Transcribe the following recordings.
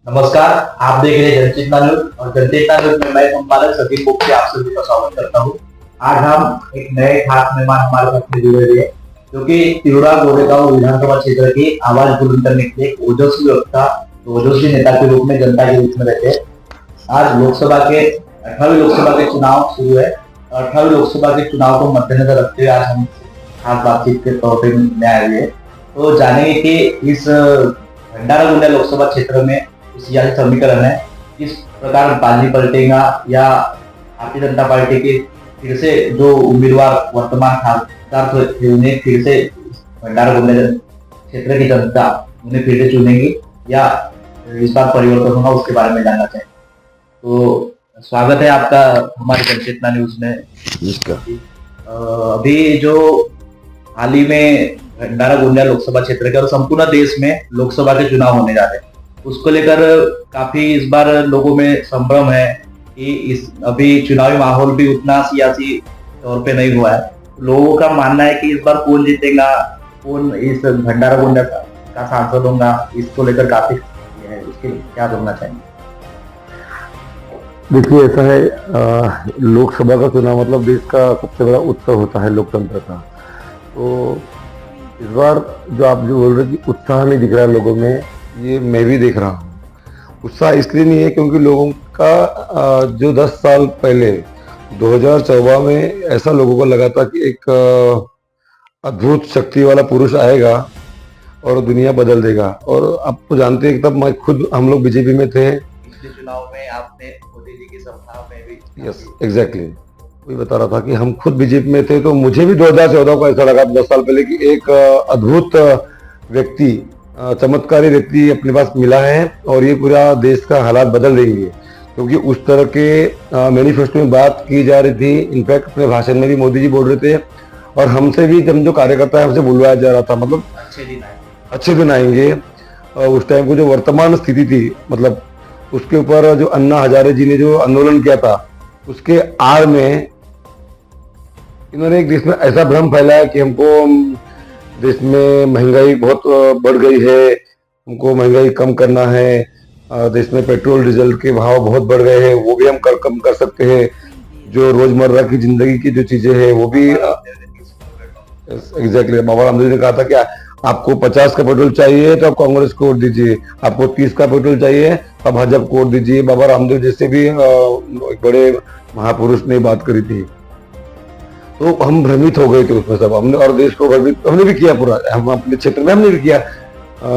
नमस्कार। आप देख रहे हैं जनचेतना न्यूज और जनचेतना न्यूज में मैं संपादक सतीश पोपटे आप सभी का स्वागत करता हूँ। आज हम एक नए खास मेहमान हमारे साथ में जुड़े हुए हैं जो कि तिरुड़ा गोरेगांव विधानसभा क्षेत्र की आवाज बुलंद करने के लिए ओजस्वी वक्ता ओजस्वी नेता के रूप में जनता के बीच में रहते हैं। आज लोकसभा के 18वीं लोकसभा के चुनाव शुरू है। 18वीं लोकसभा के चुनाव को मद्देनजर रखते हुए आज हम खास बातचीत के तौर पर में आए हुए हैं। तो जानेंगे कि इस भंडारा गोंदिया लोकसभा क्षेत्र में सियासी समीकरण है, किस प्रकार बाजी पलटेगा या भारतीय जनता पार्टी के फिर से जो उम्मीदवार वर्तमान खासदार थे उन्हें फिर से भंडारा गोंदिया क्षेत्र की जनता उन्हें फिर से चुनेगी या इस बार परिवर्तन होगा, उसके बारे में जानना चाहिए। तो स्वागत है आपका हमारे जनचेतना न्यूज में। अभी जो हाल ही में भंडारा गोंदिया लोकसभा क्षेत्र के और संपूर्ण देश में लोकसभा के चुनाव होने जा रहे हैं, उसको लेकर काफी इस बार लोगों में संभ्रम है कि इस अभी चुनावी माहौल भी उतना सियासी तौर पे नहीं हुआ है। लोगों का मानना है कि इस बार कौन जीतेगा, कौन इस भंडारा गोंदिया का सांसद होगा, इसको लेकर काफी है। इसके क्या बोलना चाहिए? देखिए, ऐसा है, लोकसभा का चुनाव मतलब देश का सबसे बड़ा उत्सव होता है लोकतंत्र का। तो इस बार जो आप जो बोल रहे कि उत्साह नहीं दिख रहा है लोगों में, ये मैं भी देख रहा हूँ। उत्साह इसलिए नहीं है क्योंकि लोगों का जो 10 साल पहले 2014 में ऐसा लोगों को लगा था कि एक अद्भुत शक्ति वाला पुरुष आएगा और दुनिया बदल देगा। और आप तो जानते हैं, तब मैं खुद हम लोग बीजेपी में थे। पिछले चुनाव में आपने मोदी जी की सभा में भी यस एग्जैक्टली वही बता रहा था कि हम खुद बीजेपी में थे। तो मुझे भी 2014 को ऐसा लगा 10 साल पहले कि एक अद्भुत व्यक्ति, चमत्कारी व्यक्ति अपने पास मिला है और ये पूरा देश का हालात बदल देंगे, क्योंकि उस तरह के मैनिफेस्टो में बात की जा रही थी। इनफैक्ट अपने भाषण में भी मोदी जी बोल रहे थे और हमसे भी जो कार्यकर्ता है हमसे बुलवाया जा रहा था, मतलब अच्छे दिन आएंगे। उस टाइम को जो वर्तमान स्थिति थी, मतलब उसके ऊपर जो अन्ना हजारे जी ने जो आंदोलन किया था, उसके आड़ में इन्होंने एक देश में ऐसा भ्रम फैलाया कि हमको देश में महंगाई बहुत बढ़ गई है, हमको महंगाई कम करना है, देश में पेट्रोल डीजल के भाव बहुत बढ़ गए हैं, वो भी हम कम कर सकते हैं, जो रोजमर्रा की जिंदगी की जो चीजें हैं वो भी। एग्जैक्टली बाबा रामदेव ने कहा था कि आपको 50 का पेट्रोल चाहिए तो आप कांग्रेस को वोट दीजिए, आपको 30 का पेट्रोल चाहिए तो आप भाजपा को वोट दीजिए। बाबा रामदेव जैसे भी बड़े महापुरुष ने बात करी थी। तो हम भ्रमित हो गए थे उसमें सब, हमने और देश को भ्रमित हमने भी किया पूरा, हम अपने क्षेत्र में हमने भी किया।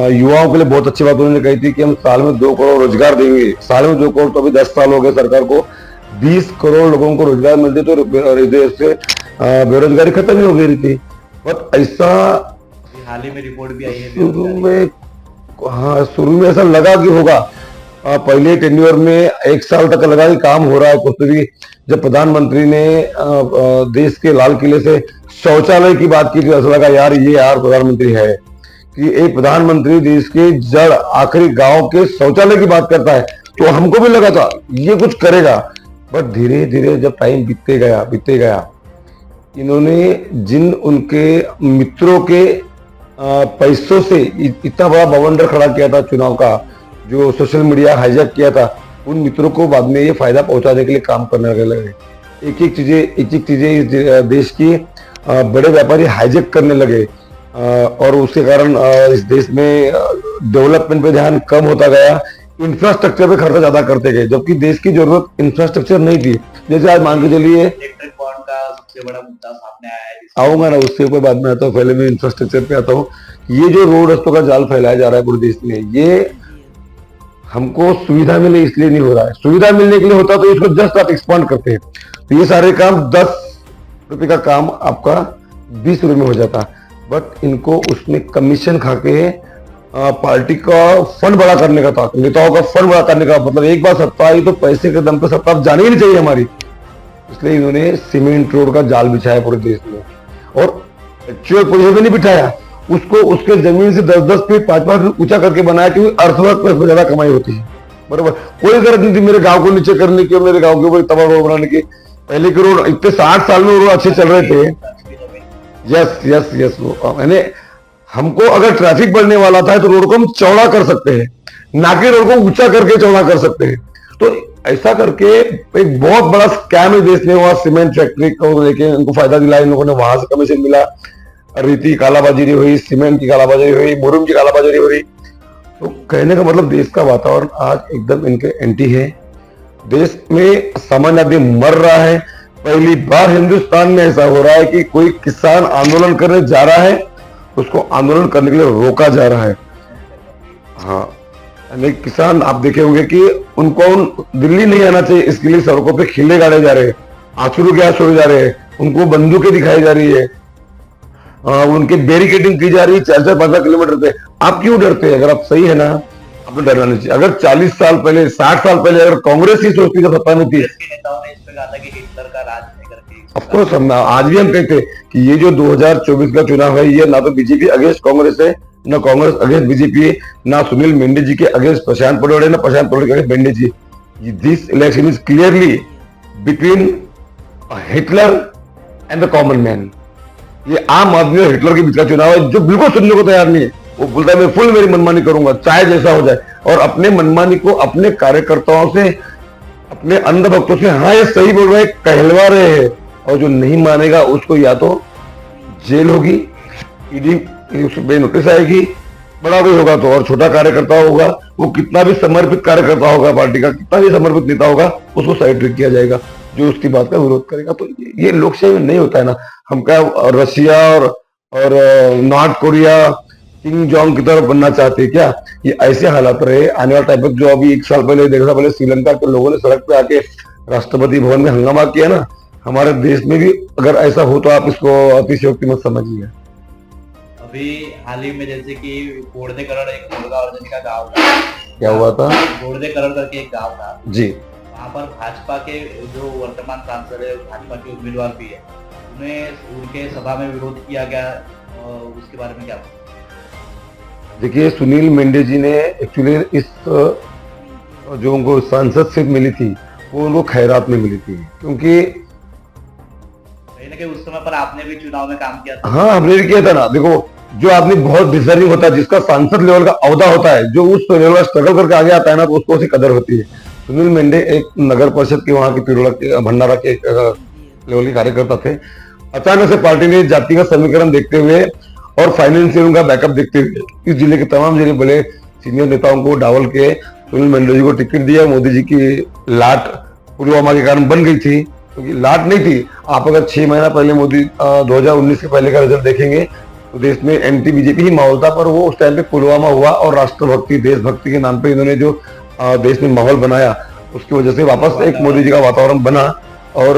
युवाओं के लिए बहुत अच्छी बात उन्होंने कही थी कि हम साल में 2 करोड़ रोजगार देंगे। साल में 2 करोड़, तो अभी 10 साल हो गए सरकार को, 20 करोड़ लोगों को रोजगार मिलते तो देश से बेरोजगारी खत्म ही हो गई थी। बट ऐसा हाल ही में रिपोर्ट भी आई है शुरू में ऐसा लगा कि होगा। पहले टेन्योर में 1 साल तक लगा कि काम हो रहा है कुछ भी। जब प्रधानमंत्री ने देश के लाल किले से शौचालय की बात की थी, ऐसा लगा यार ये प्रधानमंत्री है कि एक प्रधानमंत्री देश के जड़ आखिरी गांव के शौचालय की बात करता है। तो हमको भी लगा था ये कुछ करेगा। बट धीरे धीरे जब टाइम बीतते गया, इन्होंने जिन उनके मित्रों के पैसों से इतना बड़ा बवंडर खड़ा किया था चुनाव का, जो सोशल मीडिया हाईजैक किया था, उन मित्रों को बाद में ये फायदा पहुंचाने के लिए काम करने लगे। एक एक चीजें इस देश की बड़े व्यापारी हाईजैक करने लगे और उसके कारण इस देश में डेवलपमेंट पे ध्यान कम होता गया, इंफ्रास्ट्रक्चर पे खर्चा ज्यादा करते गए, जबकि देश की जरूरत इंफ्रास्ट्रक्चर नहीं थी। जैसे आज मान के चलिए, इलेक्ट्रिक बॉन्ड का सबसे बड़ा मुद्दा सामने आया है। आऊंगा ना, उससे ऊपर बाद में आता हूँ, पहले मैं इंफ्रास्ट्रक्चर पे आता हूँ। ये जो रोड रस्तों का जाल फैलाया जा रहा है पूरे देश में, ये हमको सुविधा मिले इसलिए नहीं हो रहा है। सुविधा मिलने के लिए होता तो इसको जस्ट आप एक्सपांड करते हैं, तो ये सारे काम 10 रुपए का काम आपका 20 रुपए में हो जाता। बट इनको उसमें कमीशन खा के पार्टी का फंड बड़ा करने का था, नेताओं का फंड बड़ा करने का। मतलब एक बार सत्ता आई तो पैसे के दम पे सत्ता जानी ही नहीं चाहिए हमारी, इसलिए इन्होंने सीमेंट रोड का जाल बिछाया पूरे देश में। और एक्चुअल पोजीशन में नहीं बिठाया उसको, उसके जमीन से 10-10 फीट 5-5 फीट ऊंचा करके बनाया, क्योंकि अर्थवर्क पर ज्यादा कमाई होती है। बराबर, कोई जरूरत नहीं थी मेरे गांव को नीचे करने की, मेरे गांव के ऊपर तबाह रोड बनाने की। पहले के रोड इतने 60 साल में रोड अच्छे चल रहे थे। यस मैंने हमको अगर ट्रैफिक बढ़ने वाला था तो रोड को हम चौड़ा कर सकते हैं, नाके रोड को ऊंचा करके चौड़ा कर सकते हैं। तो ऐसा करके एक बहुत बड़ा स्कैम है देश में हुआ, सीमेंट फैक्ट्री को लेके उनको फायदा दिलाया इन लोगों ने, वहां से कमीशन मिला, रेती की कालाबाजारी हुई, सीमेंट की कालाबाजारी हुई, मुरुम की कालाबाजारी हुई। तो कहने का मतलब देश का वातावरण आज एकदम इनके एंटी है। देश में सामान्य आदमी मर रहा है। पहली बार हिंदुस्तान में ऐसा हो रहा है कि कोई किसान आंदोलन करने जा रहा है, उसको आंदोलन करने के लिए रोका जा रहा है। हाँ, अनेक किसान आप देखे होंगे कि उनको दिल्ली नहीं आना चाहिए, इसके लिए सड़कों पे खिले गाड़े जा रहे हैं, आंसू गैस छोड़े जा रहे हैं, उनको बंदूकें दिखाई जा रही है, उनके बैरिकेडिंग की जा रही है 4-4-5 किलोमीटर पे। आप क्यों डरते हैं? अगर आप सही है ना, आपको डरना नहीं चाहिए। अगर 40 साल पहले, 60 साल पहले अगर कांग्रेस ही सोचती जब सत्ता में थी, नेताओं ने इस पे कहा था कि हिटलर का राज है करके। ऑफकोर्स हम आज भी हम कहते हैं कि ये जो 2024 का चुनाव है, ये ना तो बीजेपी अगेंस्ट कांग्रेस है, ना कांग्रेस अगेंस्ट बीजेपी है, ना सुनील मेंढे जी के अगेंस्ट प्रशांत पटोले, ना प्रशांत पटोले के against Mendhe ji. This election is clearly between Hitler and the common man. ये आम आदमी और हिटलर के बीच का चुनाव है, जो बिल्कुल सुनने को तैयार नहीं है। वो बोलता है मैं फुल मेरी मनमानी करूंगा, चाहे जैसा हो जाए, और अपने मनमानी को अपने कार्यकर्ताओं से, अपने अंधभक्तों से, हाँ ये सही बोल रहे हैं, कहलवा रहे हैं। और जो नहीं मानेगा उसको या तो जेल होगी, ईडी पे नोटिस आएगी, बड़ा कोई होगा तो, और छोटा कार्यकर्ता होगा, वो कितना भी समर्पित कार्यकर्ता होगा पार्टी का, कितना भी समर्पित नेता होगा, उसको साइड ट्रिक किया जाएगा जो उसकी बात का विरोध करेगा। तो ये लोकशाही में नहीं होता है ना। हम क्या रशिया और नॉर्थ कोरिया किंग जोंग की तरफ बनना चाहते हैं क्या? ये ऐसे हालात रहे आने वाला टाइम पर। जो अभी 1 साल पहले, 1.5 साल पहले श्रीलंका के लोगों ने सड़क पे आके राष्ट्रपति भवन में हंगामा किया ना, हमारे देश में भी अगर ऐसा हो तो आप इसको अतिशयोक्ति मत समझिए। अभी हाल ही में जैसे कि गोड़देकरण एक मुर्गा अर्जुन का गांव था। क्या हुआ था? गोड़देकरण करके एक गांव था जी, वहाँ पर भाजपा के जो वर्तमान सांसद है, भाजपा के उम्मीदवार भी है, उन्हें उनके सभा में विरोध किया गया, और उसके बारे में क्या? देखिए, सुनील मेंढे जी ने एक्चुअली इस जो उनको सांसद सीट मिली थी वो उनको खैरात में मिली थी, क्योंकि कहीं ना कहीं उस समय पर आपने भी चुनाव में काम किया था। हाँ, हमने भी किया था ना। देखो, जो आदमी बहुत डिजर्विंग होता है, जिसका सांसद लेवल का ओहदा होता है, जो उस लेवल का स्ट्रगल करके आगे आता है ना, तो उसको उसकी कदर होती है। सुनील मेंढे एक नगर परिषद के वहां के तिरुड़ा के भंडारा के लेवल के कार्यकर्ता थे। अचानक से पार्टी ने जाति का समीकरण देखते हुए और फाइनेंशियल उनका बैकअप देखते हुए इस जिले के तमाम जिले बड़े सीनियर नेताओं को डावल के सुनील मेंढे जी को टिकट दिया। मोदी जी की लाट पुलवामा के कारण बन गई थी, क्योंकि लाट नहीं थी। आप अगर 6 महीना पहले मोदी 2019 के पहले का रिजल्ट देखेंगे तो देश में एंटी बीजेपी ही माहौल था, पर वो उस टाइम पे पुलवामा हुआ और राष्ट्रभक्ति, देशभक्ति के नाम पे इन्होंने जो देश में माहौल बनाया, उसकी वजह से वापस एक मोदी जी का वातावरण बना। और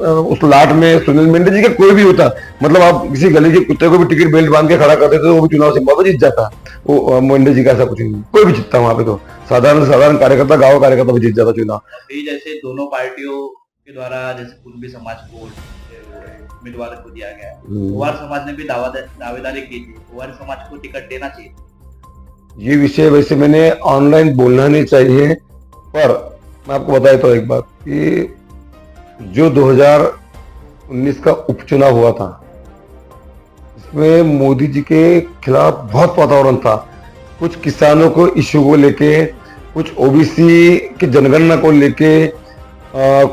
उस लाट में सुनील मेंढे जी का कोई भी होता, मतलब आप किसी गली के कुत्ते को भी टिकट बेल्ट बांध के खड़ा कर देते तो वो भी चुनाव से जीत जाता। वो मेंढे जी का ऐसा कुछ नहीं, कोई भी जीतता वहां पे, तो साधारण कार्यकर्ता, गाँव कार्यकर्ता भी जीत जाता चुनाव। अभी जैसे दोनों पार्टियों के द्वारा जैसे कुंभी समाज को उम्मीदवार को दिया गया, कुंवर समाज ने भी दावेदारी की थी, कुंवर समाज को टिकट देना चाहिए। ये विषय वैसे मैंने ऑनलाइन बोलना नहीं चाहिए, पर मैं आपको बताया तो एक बात कि जो 2019 का उपचुनाव हुआ था, इसमें मोदी जी के खिलाफ बहुत वातावरण था। कुछ किसानों को इश्यू को लेके, कुछ ओबीसी की जनगणना को लेके,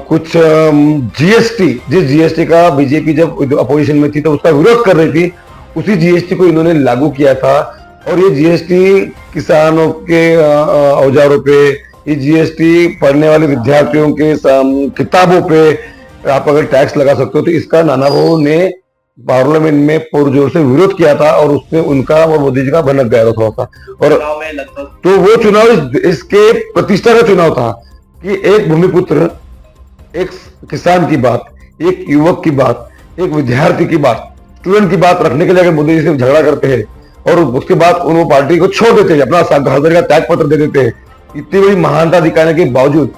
कुछ जीएसटी, जिस जीएसटी का बीजेपी जब अपोजिशन में थी तो उसका विरोध कर रही थी, उसी जीएसटी को इन्होंने लागू किया था। और ये जीएसटी किसानों के औजारों पे, ये जीएसटी पढ़ने वाले विद्यार्थियों के किताबों पे आप अगर टैक्स लगा सकते हो, तो इसका नाना भाऊ ने पार्लियामेंट में पुरजोर से विरोध किया था, और उसमें उनका और मोदी जी का भनक गया था थोड़ा सा। और तो वो चुनाव इसके प्रतिष्ठा का चुनाव था कि एक भूमिपुत्र, एक किसान की बात, एक युवक की बात, एक विद्यार्थी की बात, स्टूडेंट की बात रखने के लिए अगर मोदी जी से झगड़ा करते हैं और उसके बाद उन पार्टी को छोड़ देते हैं, अपना 10,000 का त्याग पत्र दे देते हैं, इतनी बड़ी महानता दिखाने के बावजूद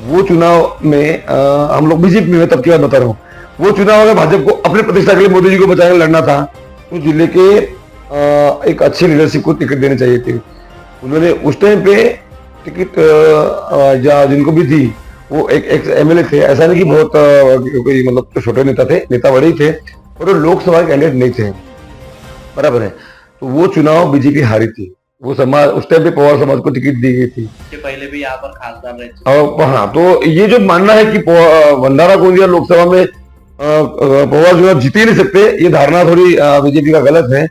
वो चुनाव में हम लोग बीजेपी में, तब की बात बता रहा हूँ, वो चुनाव अगर भाजपा को अपनी प्रतिष्ठा के लिए मोदी जी को बचाने लड़ना था तो जिले के एक अच्छी लीडरशिप को टिकट देनी चाहिए थी। उन्होंने उस टाइम पे टिकट जिनको भी दी वो एक एमएलए थे, ऐसा नहीं कि बहुत कोई मतलब छोटे नेता थे, नेता बड़े ही थे, और वो लोकसभा कैंडिडेट नहीं थे, बराबर है। तो वो चुनाव बीजेपी हारी थी, वो समाज उस टाइम पे पवार समाज को टिकट दी गई थी। इसके पहले भी यहाँ पर खासदार रह चुके और हाँ, तो ये जो मानना है कि भंडारा गोंदिया लोकसभा में पवार जो है जीत ही नहीं सकते, ये धारणा थोड़ी बीजेपी का गलत है।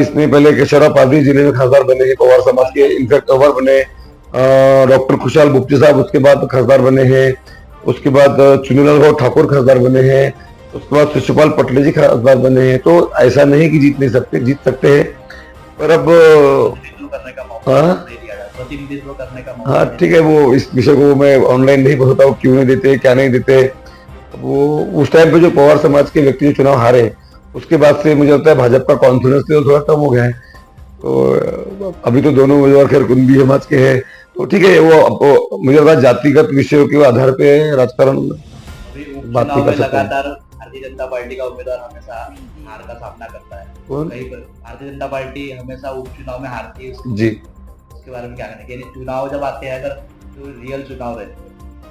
इसमें पहले केशवराव पादरी जिले में खासदार बने हैं पवार समाज के, इनफैक्ट पवार बने, डॉक्टर खुशहाल बुप्टी साहब उसके बाद खासदार बने हैं, उसके बाद चुनीलाल गौड़ ठाकुर खासदार बने हैं, उसके बाद शिशुपाल पटले जी खासदार बने हैं। तो ऐसा नहीं कि जीत नहीं सकते, जीत सकते हैं, पर अब प्रतिनिधित्व करने का मौका हाँ नहीं दिया जाता, प्रतिनिधित्व करने का मौका हाँ नहीं ठीक है, वो इस विषय को मैं ऑनलाइन नहीं बताता हूँ क्यों नहीं देते क्या नहीं देते। वो उस टाइम पे जो पवार समाज के व्यक्ति जो चुनाव हारे, उसके बाद से मुझे लगता है भाजपा का कॉन्फिडेंस लेवल थोड़ा कम हो गया है। तो अभी तो दोनों उम्मीदवार खैर कुंभी समाज के हैं, तो ठीक है, वो मुझे लगता है जातिगत विषयों के आधार पे राजकारण अभी बात उपचुनाव नहीं कर में सकते हैं। लगातार भारतीय जनता पार्टी का उम्मीदवार हमेशा हार का सामना करता है। कौन? कहीं पर भारतीय जनता पार्टी हमेशा उपचुनाव में हारती है, जी उसके बारे में क्या कहना है? चुनाव जब आते हैं, अगर जो रियल चुनाव रहते हैं,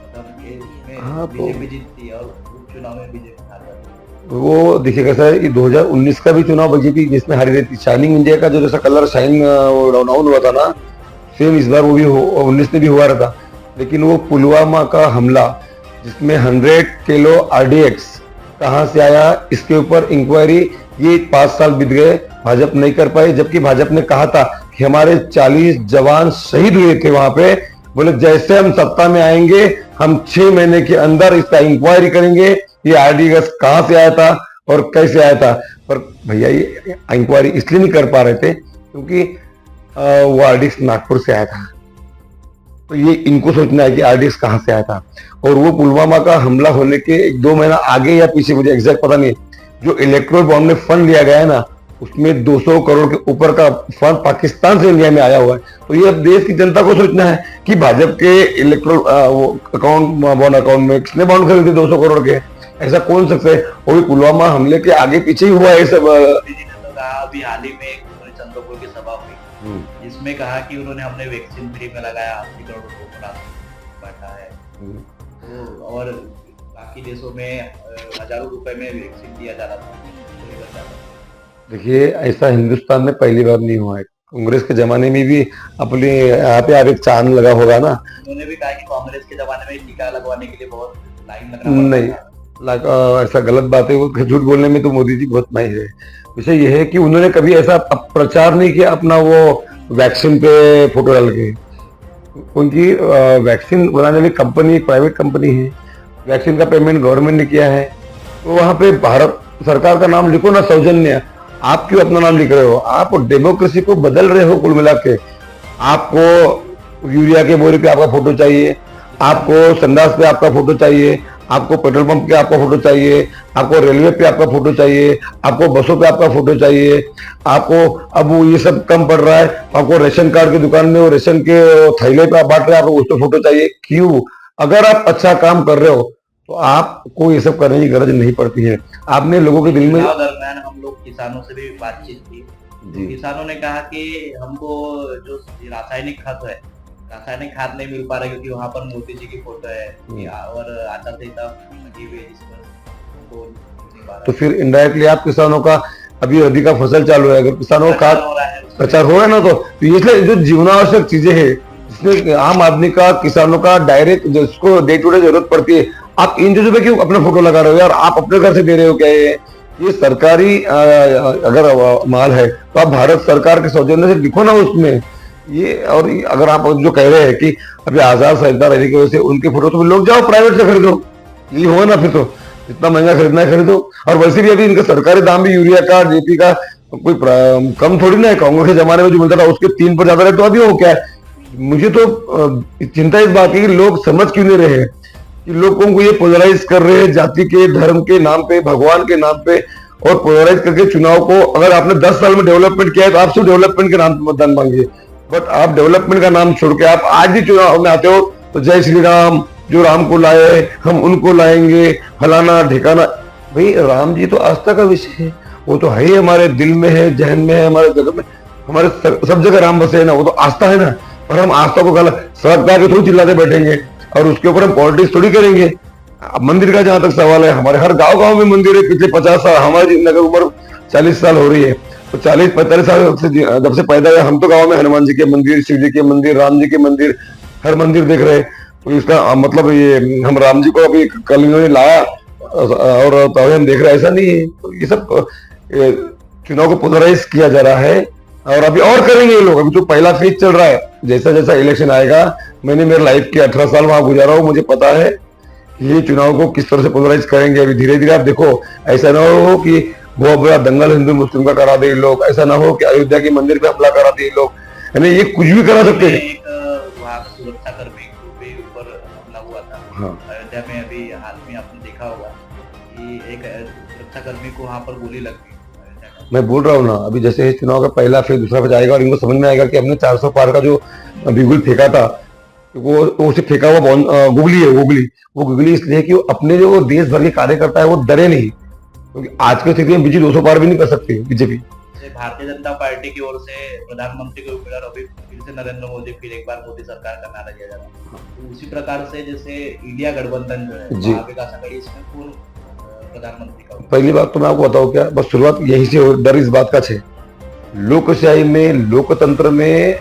मतलब हाँ, तो- बीजेपी जीतती है और उपचुनाव में बीजेपी हार जाती है। वो देखिए कैसा है, ये 2019 का भी चुनाव बीजेपी जिसमें हारी रहती, शाइनिंग इंडिया का जो जैसा कलर शाइन डाउन हुआ था ना, सेम इस बार वो भी 19 में भी हुआ रहता। लेकिन वो पुलवामा का हमला जिसमें 100 किलो आरडीएक्स कहाँ से आया, इसके ऊपर इंक्वायरी ये 5 साल बीत गए, भाजपा नहीं कर पाई। जबकि भाजपा ने कहा था कि हमारे 40 जवान शहीद हुए थे वहां पे, बोले जैसे हम सत्ता में आएंगे हम 6 महीने के अंदर इसका इंक्वायरी करेंगे, ये आरडीएक्स कहाँ से आया था और कैसे आया था। पर भैया ये इंक्वायरी इसलिए नहीं कर पा रहे थे क्योंकि वो आरडीएक्स नागपुर से आया था। तो ये इनको सोचना है कि आरडीएक्स कहाँ से आया था। और वो पुलवामा का हमला होने के 1-2 महीना आगे या पीछे, मुझे एग्जैक्ट पता नहीं, जो इलेक्ट्रोल बॉन्ड में फंड लिया गया है ना, उसमें 200 करोड़ के ऊपर का फंड पाकिस्तान से इंडिया में आया हुआ है। तो ये अब देश की जनता को सोचना है कि भाजपा के इलेक्ट्रोल बॉन्ड अकाउंट में किसने बॉन्ड खरीदे 200 करोड़ के, ऐसा कौन सकता है। वो भी पुलवामा हमले के आगे पीछे ही हुआ है सब। मोदी जी ने तो कहा, अभी हाल ही में एक चंद्रपुर की सभा हुई जिसमें कहा कि उन्होंने हमने वैक्सीन फ्री में लगाया, 80 करोड़ रुपए को बांटा है। तो और बाकी देशों में हजारों रुपए में वैक्सीन दिया जा रहा था। देखिए ऐसा हिंदुस्तान में पहली बार नहीं हुआ है, कांग्रेस के जमाने में भी अपने यहाँ पे आप एक चांद लगा होगा ना। उन्होंने भी कहा कि कांग्रेस के जमाने में टीका लगवाने के लिए बहुत लाइन लगना नहीं, ऐसा गलत बात है, वो झूठ बोलने में तो मोदी जी बहुत माहिर है। विषय यह है कि उन्होंने कभी ऐसा प्रचार नहीं किया अपना वो वैक्सीन पे फोटो डाल के। उनकी वैक्सीन बनाने वाली कंपनी प्राइवेट कंपनी है, वैक्सीन का पेमेंट गवर्नमेंट ने किया है। तो वहां पे भारत सरकार का नाम लिखो ना, सौजन्य। आप क्यों अपना नाम लिख रहे हो? आप डेमोक्रेसी को बदल रहे हो कुल मिला के। आपको यूरिया के बोरे पे आपका फोटो चाहिए, आपको संडास पे आपका फोटो चाहिए, आपको पेट्रोल पंप पे आपका फोटो चाहिए, आपको रेलवे पे आपका फोटो चाहिए, आपको बसों पे आपका फोटो चाहिए, आपको अब वो ये सब कम पड़ रहा है, आपको रेशन कार्ड की दुकान में वो रेशन के थैले पे आप बांट रहे हैं, आपको उस पे फोटो चाहिए। क्यों? अगर आप अच्छा काम कर रहे हो तो आपको ये सब करने की गरज नहीं पड़ती है। आपने लोगों के दिल में चुनाव दरमियान हम लोग किसानों से भी बातचीत की, तो किसानों ने कहा कि हमको जो रासायनिक खाद नहीं मिल पा रहा क्योंकि वहाँ पर मोदी जी की फोटो है और आचार संहिता लगी हुई है जिस पर उनको नहीं पा रहा। तो फिर इनडायरेक्टली आप किसानों का अभी रबी का फसल चालू है, अगर किसानों का हो रहा है प्रचार हो रहा है ना, तो इसलिए जो जीवनावश्यक चीजें हैं जिसमें आम आदमी का किसानों का डायरेक्ट जिसको डे टू डे जरूरत पड़ती है, आप इन चीजों पे क्यों अपना फोटो लगा रहे हो यार? आप अपने घर से दे रहे हो क्या? ये सरकारी अगर माल है तो आप भारत सरकार के सौजन्य से लिखो ना उसमें ये। और अगर आप जो कह रहे हैं कि अभी आजाद संहिता रहने की वजह से उनके फोटो, तो लोग जाओ प्राइवेट से खरीदो, ये हो ना, फिर तो जितना महंगा खरीदना है खरीदो। और वैसे भी अभी इनका सरकारी दाम भी यूरिया का डीएपी का कोई कम थोड़ी ना है। कांग्रेस के जमाने में जो मिलता था उसके 3 पर ज्यादा रहे, तो अभी हो क्या है? मुझे तो चिंता इस बात की कि लोग समझ क्यों नहीं रहे हैं कि लोगों को ये पोलराइज कर रहे हैं जाति के, धर्म के नाम पे, भगवान के नाम पे, और पोलराइज करके चुनाव को, अगर आपने 10 साल में डेवलपमेंट किया है तो आप सिर्फ डेवलपमेंट के नाम पे मतदान मांगिए। बट आप डेवलपमेंट का नाम छोड़ के आप आज भी चुनाव में आते हो तो जय श्री राम, जो राम को लाए हम उनको लाएंगे, फलाना ढिकाना। भाई राम जी तो आस्था का विषय है, वो तो है ही, हमारे दिल में है, जहन में है, हमारे जगह में, हमारे सब जगह राम बसे है ना, वो तो आस्था है ना। और हम आस्था को गलत सड़क पे आके थोड़ी चिल्लाते बैठेंगे और उसके ऊपर हम पॉलिटिक्स थोड़ी करेंगे। मंदिर का जहां तक सवाल है, हमारे हर गांव में मंदिर है, पिछले 50 साल, हमारी नगर उम्र 40 साल हो रही है, तो 40-45 साल से जब से पैदा हुए हम तो गांव में हनुमान जी के मंदिर, शिव जी के मंदिर, राम जी के मंदिर, हर मंदिर देख रहे हैं। तो इसका मतलब ये हम राम जी को अभी कल इन्होंने लाया और तो हम देख रहे हैं, ऐसा नहीं है। तो ये सब चुनाव को पोलराइज किया जा रहा है और अभी और करेंगे ये लोग। अभी तो पहला फेज चल रहा है, जैसा जैसा इलेक्शन आएगा, मैंने मेरे लाइफ के 18 साल वहां गुजारा हूं, मुझे पता है ये चुनाव को किस तरह से पोलराइज करेंगे। अभी धीरे धीरे आप देखो, ऐसा ना हो कि बहुत बड़ा दंगल हिंदू मुस्लिम का करा दे ये लोग, ऐसा ना हो कि अयोध्या के मंदिर पे हमला करा दे ये लोग, यानी ये कुछ भी करा सकते हैं। एक वहाँ का सुरक्षा कर्मी के ऊपर हमला हुआ था। हाँ। अयोध्या में अभी हाल में आपने देखा होगा कि एक सुरक्षा कर्मी को वहाँ पर गोली लग गई। मैं बोल रहा हूँ ना, अभी जैसे चुनाव का पहला फेज दूसरा फेज आएगा और इनको समझ में आएगा कि हमने 400 पार का जो बिगुल फेंका था, वो उसे फेंका हुआ गुगली है। वो गुगली इसलिए कि वो अपने जो देश भर के कार्यकर्ता है वो डरे नहीं, क्योंकि आज की स्थिति में बीजेपी 200 पार भी नहीं कर सकती बीजेपी। भारतीय जनता पार्टी की ओर से प्रधानमंत्री को उम्मीदवार अभी फिर से नरेंद्र मोदी, फिर एक बार मोदी सरकार का नारा दिया जा रहा है। तो उसी प्रकार से जैसे इंडिया गठबंधन जो है, महाविकास आघाड़ी, इसमें कौन प्रधानमंत्री का? पहली बात तो मैं आपको बताऊं क्या, बस शुरुआत यही से हो, डर इस बात का है, लोकशाही में, लोकतंत्र में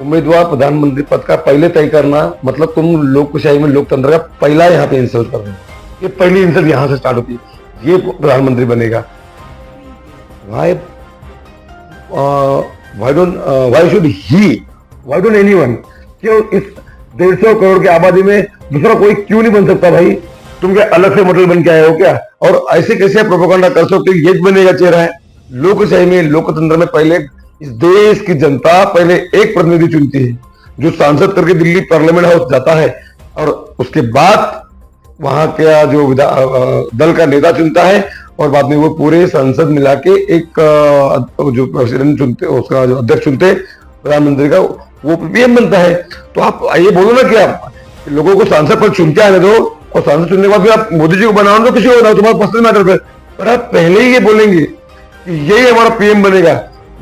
उम्मीदवार प्रधानमंत्री पद का पहले तय करना मतलब तुम लोकशाही में, लोकतंत्र का पहला यहाँ पे इंसल्ट कर रहे हो। ये पहली इंसल्ट यहाँ से स्टार्ट होती है, ये प्रधानमंत्री बनेगा। why don't anyone, क्यों इस 150 करोड़ की आबादी में दूसरा कोई क्यों नहीं बन सकता भाई? तुम क्या अलग से मॉडल बन के आए हो क्या? और ऐसे कैसे प्रोपेगेंडा कर सकते हो? ये बनेगा चेहरा है। लोकशाही में, लोकतंत्र में पहले इस देश की जनता पहले एक प्रतिनिधि चुनती है, जो सांसद करके दिल्ली पार्लियामेंट हाउस जाता है, और उसके बाद वहां का जो दल का नेता चुनता है, और बाद में वो पूरे संसद मिला के एक जो प्रेसिडेंट चुनते, उसका जो अध्यक्ष चुनते प्रधानमंत्री का, वो पीएम बनता है। तो आप ये बोलो ना कि आप लोगों को सांसद पर चुनते आने दो, और सांसद चुनने के बाद फिर आप मोदी जी को बनाओ दो, किसी को बनाओ, तुम्हारा पर्सनल मैटर पे, पर आप पहले ही ये बोलेंगे कि यही हमारा पीएम बनेगा,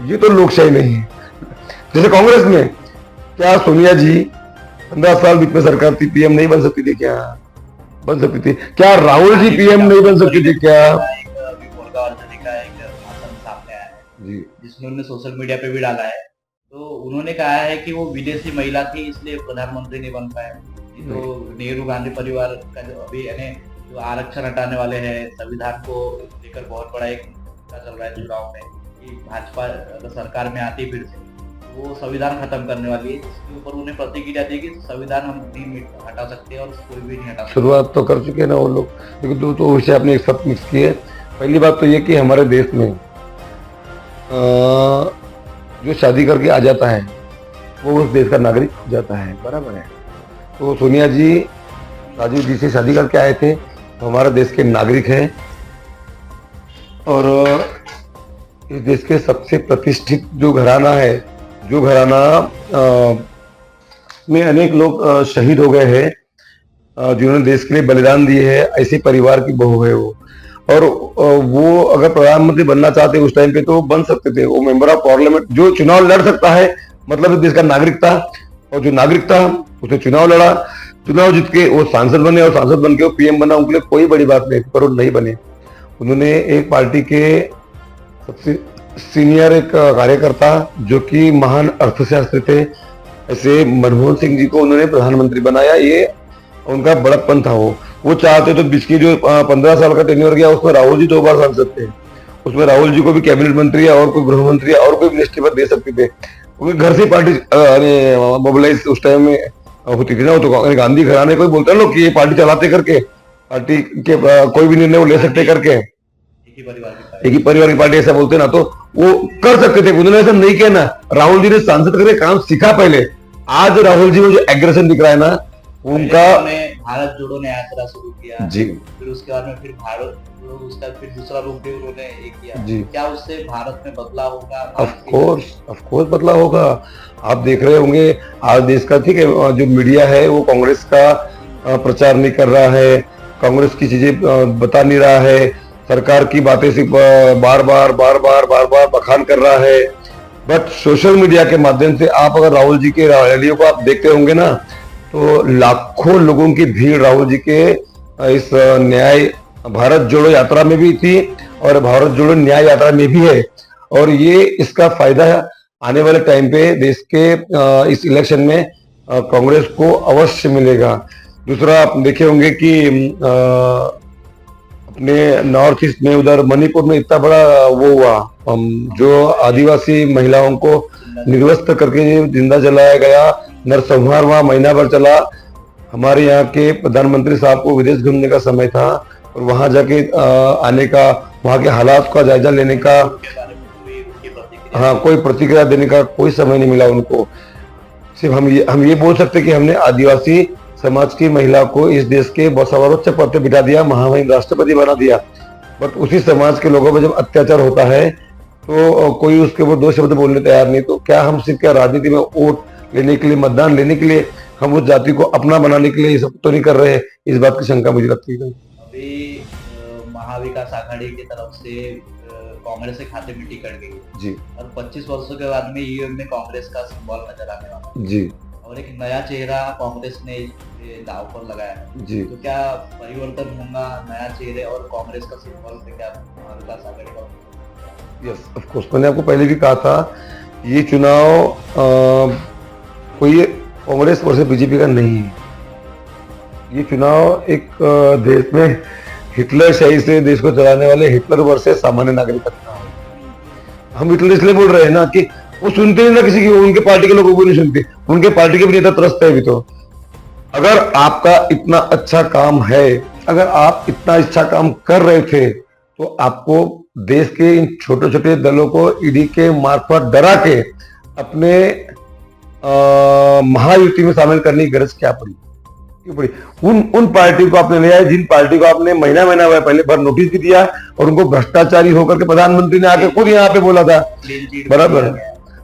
ये तो लोकशाही नहीं है। जैसे कांग्रेस में क्या सोनिया जी 15 साल बीच में सरकार थी, पीएम नहीं बन सकती थी क्या? बन सकती थी क्या? राहुल जी पीएम नहीं बन सकती थी क्या? जी, जिसने उन्होंने सोशल मीडिया पे भी डाला है, तो उन्होंने कहा है कि वो विदेशी महिला थी इसलिए प्रधानमंत्री नहीं बन पाए। तो नेहरू गांधी परिवार का जो अभी यानी जो आरक्षण हटाने वाले हैं, संविधान को लेकर बहुत बड़ा एक मुद्दा चल रहा है चुनाव में कि भाजपा अगर सरकार में आती फिर से वो संविधान खत्म करने वाली है, जिसके ऊपर उन्हें प्रतिक्रिया दी कि संविधान हम नहीं हटा सकते और कोई भी नहीं हटा सकते। शुरुआत तो कर चुके हैं ना वो लोग, लेकिन तो विषय आपने एक साथ मिक्स किए। पहली बात तो ये कि हमारे देश में जो शादी करके आ जाता है वो उस देश का नागरिक हो जाता है, बराबर है। तो सोनिया जी राजीव जी से शादी करके आए थे, तो हमारे देश के नागरिक हैं, और इस देश के सबसे प्रतिष्ठित जो घराना है, जो घराना में अनेक लोग शहीद हो गए हैं, जिन्होंने देश के लिए बलिदान दिए हैं, ऐसे परिवार की बहू है वो। और वो अगर प्रधानमंत्री बनना चाहते उस टाइम पे तो बन सकते थे। वो मेंबर ऑफ पार्लियामेंट जो चुनाव लड़ सकता है, मतलब इस देश का नागरिक था, और जो नागरिक था उसने चुनाव लड़ा, चुनाव जीत के वो सांसद बने, और सांसद बन के वो पीएम बना। उनके लिए कोई बड़ी बात नहीं, पर वो नहीं बने। उन्होंने एक पार्टी के सबसे सीनियर एक कार्यकर्ता जो कि महान अर्थशास्त्री थे, ऐसे मनमोहन सिंह जी को उन्होंने प्रधानमंत्री बनाया। ये उनका बड़प्पन था। वो चाहते तो बीच की जो 15 साल का टेन्योर गया उसमें राहुल जी 2 बार सांसद थे, उसमें राहुल जी को भी कैबिनेट मंत्री या और कोई गृह मंत्री या और कोई मिनिस्ट्री पर दे सकते थे, क्योंकि घर से पार्टी मोबिलाइज उस टाइम में होती थी ना। वो तो गांधी घराने कोई बोलता है लोग कि ये पार्टी चलाते करके, पार्टी के कोई भी निर्णय वो ले सकते करके, एक ही परिवार की पार्टी ऐसा बोलते ना, तो वो कर सकते थे। उन्होंने ऐसा नहीं किया ना। राहुल जी ने सांसद करके काम सीखा पहले। आज राहुल जी में जो एग्रेशन दिख रहा है ना, उनका भारत जोड़ो ने यात्रा शुरू किया जी, फिर उसके बाद में फिर भारत जोड़ो, उसका फिर दूसरा रूप भी उन्होंने एक किया जी। क्या उससे भारत में बदलाव होगा? ऑफ कोर्स बदलाव होगा। आप देख रहे होंगे आज देश का, ठीक है, जो मीडिया है वो कांग्रेस का प्रचार नहीं कर रहा है, कांग्रेस की चीजें बता नहीं रहा है, सरकार की बातें से बार बार बखान कर रहा है। बट सोशल मीडिया के माध्यम से आप अगर राहुल जी के रैलियों को आप देखते होंगे ना, तो लाखों लोगों की भीड़ राहुल जी के इस न्याय भारत जोड़ो यात्रा में भी थी, और भारत जोड़ो न्याय यात्रा में भी है। और ये इसका फायदा आने वाले टाइम पे देश के इस इलेक्शन में कांग्रेस को अवश्य मिलेगा। दूसरा आप देखे होंगे कि अपने नॉर्थ ईस्ट में उधर मणिपुर में इतना बड़ा वो हुआ, जो आदिवासी महिलाओं को निर्वस्त्र करके जिंदा जलाया गया, नरसंहार वहां महीना भर चला। हमारे यहाँ के प्रधानमंत्री साहब को विदेश घूमने का समय था और वहां जाके आने का, वहां के हालात का जायजा लेने का, हाँ, कोई प्रतिक्रिया देने का कोई समय नहीं मिला उनको। सिर्फ हम ये बोल सकते कि हमने आदिवासी समाज की महिला को इस देश के सर्वोच्च पद पे बिठा दिया, महामहिम राष्ट्रपति बना दिया। बट उसी समाज के लोगों पर जब अत्याचार होता है तो कोई उसके ऊपर दो शब्द बोलने तैयार नहीं। तो क्या हम सिर्फ क्या राजनीति में वोट लेने के लिए, मतदान लेने के लिए, हम उस जाति को अपना बनाने के लिए ये सब तो नहीं कर रहे हैं? इस बात की शंका मुझे लगती है। अभी महाविकास आघाड़ी की तरफ से कांग्रेस के खाते में टिकट गई जी, और 25 वर्षों के बाद में ईवीएम में कांग्रेस का सिंबल नजर आने वाला जी, और एक नया चेहरा कांग्रेस ने दाव पर लगाया है। जी। तो क्या परिवर्तन होगा नया चेहरे और कांग्रेस का सिंबल पे? क्या महाविकास आघाड़ी का? Yes, of course. मैंने आपको पहले भी कहा था, ये चुनाव कोई कांग्रेस वर्सेस बीजेपी का नहीं है। ये चुनाव एक देश में हिटलर शाही से देश को चलाने वाले हिटलर वर्सेस सामान्य नागरिक का चुनाव है। हम हिटलर इसलिए बोल रहे हैं ना कि वो सुनते ही ना किसी की, उनके पार्टी के लोगों को नहीं सुनते, उनके पार्टी के भी नेता त्रस्त है। भी तो अगर आपका इतना अच्छा काम है, अगर आप इतना अच्छा काम कर रहे थे, तो आपको देश के इन छोटे छोटे दलों को ईडी के मार्फत डरा के अपने महायुति में शामिल करने की गरज क्या पड़ी? क्यों पड़ी? उन पार्टी को आपने लिया है जिन पार्टी को आपने महीना पहले भर नोटिस भी दिया और उनको भ्रष्टाचारी होकर के प्रधानमंत्री ने आके खुद यहाँ पे बोला था, बराबर।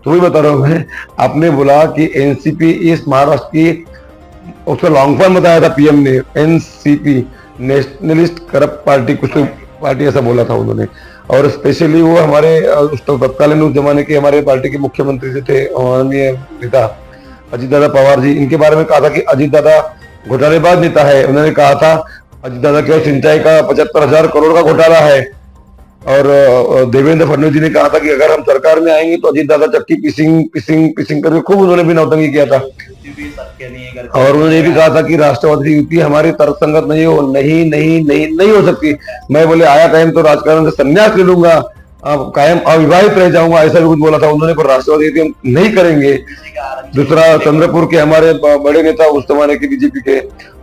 तो वही बता रहा हूं मैं, आपने बोला कि एनसीपी इस महाराष्ट्र की, उसका लॉन्ग फॉर्म बताया था पीएम ने, एनसीपी, नेशनलिस्ट करप्ट पार्टी, कुछ पार्टी ऐसा बोला था उन्होंने। और स्पेशली वो हमारे तत्कालीन उस जमाने के हमारे पार्टी के मुख्यमंत्री जो थे माननीय नेता अजीत दादा पवार जी, इनके बारे में कहा था कि अजीत दादा घोटालेबाज नेता है। उन्होंने कहा था अजीत दादा केवल सिंचाई का 75,000 करोड़ का घोटाला है। और देवेंद्र फडणवीस जी ने कहा था कि अगर हम सरकार में आएंगे तो अजीत दादा चक्की पिसिंग करके खूब उन्होंने भी नौटंकी किया था। और उन्होंने ये भी कहा था कि राष्ट्रवादी युति हमारी तर्कसंगत नहीं हो, नहीं हो सकती। मैं बोले आया टाइम तो राजकारण से संन्यास ले लूंगा, कायम अविवाहित रह जाऊंगा, ऐसा भी कुछ बोला था उन्होंने। पर राष्ट्रवादी युति हम नहीं करेंगे। दूसरा, चंद्रपुर के हमारे बड़े नेता उस जमाने के बीजेपी के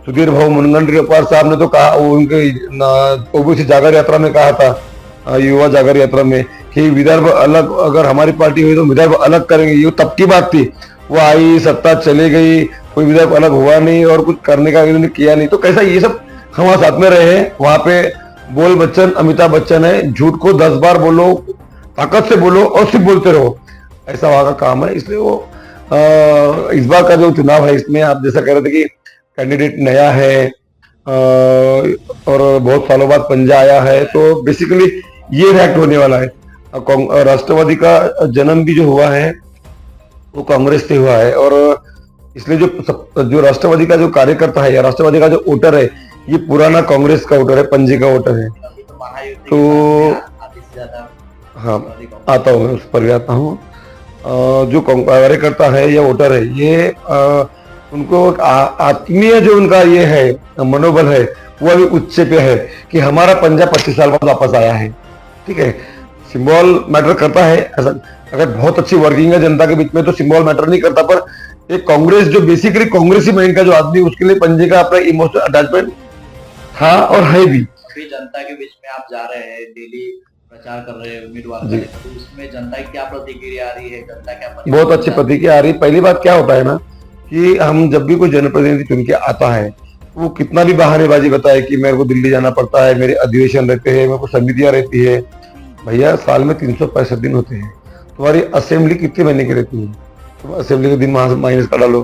सुधीर भाऊ मुनगंटीवार साहब ने तो कहा, उनके ओबीसी जागर यात्रा में कहा था, युवा जागर यात्रा में, कि विदर्भ अलग, अगर हमारी पार्टी हुई तो विदर्भ अलग करेंगे। ये तब की बात थी। वो आई, सत्ता चली गई, कोई विदर्भ अलग हुआ नहीं और कुछ करने का इन्होंने किया नहीं। तो कैसा ये सब हम वहां साथ में रहे हैं। वहां पे बोल बच्चन, अमिताभ बच्चन है, झूठ को 10 बार बोलो, ताकत से बोलो और सिर्फ बोलते रहो, ऐसा वहां का काम है। इसलिए वो इस बार का जो चुनाव है, इसमें आप जैसा कह रहे थे कि कैंडिडेट नया है और बहुत सालों बाद पंजा आया है, तो बेसिकली ये रिएक्ट होने वाला है। राष्ट्रवादी का जन्म भी जो हुआ है वो कांग्रेस से हुआ है और इसलिए जो राष्ट्रवादी का जो कार्यकर्ता है या राष्ट्रवादी का जो वोटर है, ये पुराना कांग्रेस का वोटर है, पंजे का वोटर है। तो हाँ, आता हूँ मैं उस पर भी आता हूँ। जो कार्यकर्ता है या वोटर है, ये उनको आत्मीय जो उनका ये है मनोबल है, वो अभी उच्च पे है कि हमारा पंजा 25 साल बाद वापस आया है। ठीक है, सिंबल मैटर करता है। अगर बहुत अच्छी वर्किंग है जनता के बीच में तो सिंबल मैटर नहीं करता, पर एक कांग्रेस जो बेसिकली कांग्रेसी माइंड का जो आदमी, उसके लिए पंजे का अपना इमोशनल अटैचमेंट था और है भी। अभी जनता के बीच में आप जा रहे हैं, डेली प्रचार कर रहे हैं उम्मीदवार का, तो उसमें जनता की क्या प्रतिक्रिया आ रही है? जनता क्या बहुत अच्छी प्रतिक्रिया आ रही है। पहली बात क्या होता है ना कि हम जब भी कोई जनप्रतिनिधि चुन के आता है, वो कितना भी बहानेबाजी बताए कि मेरे को दिल्ली जाना पड़ता है, मेरे अधिवेशन रहते हैं, मेरे को समितियां रहती है। भैया, साल में 365 दिन होते हैं। तुम्हारी असेंबली कितने महीने की रहती है? तुम असेंबली के दिन माइनस कर डालो।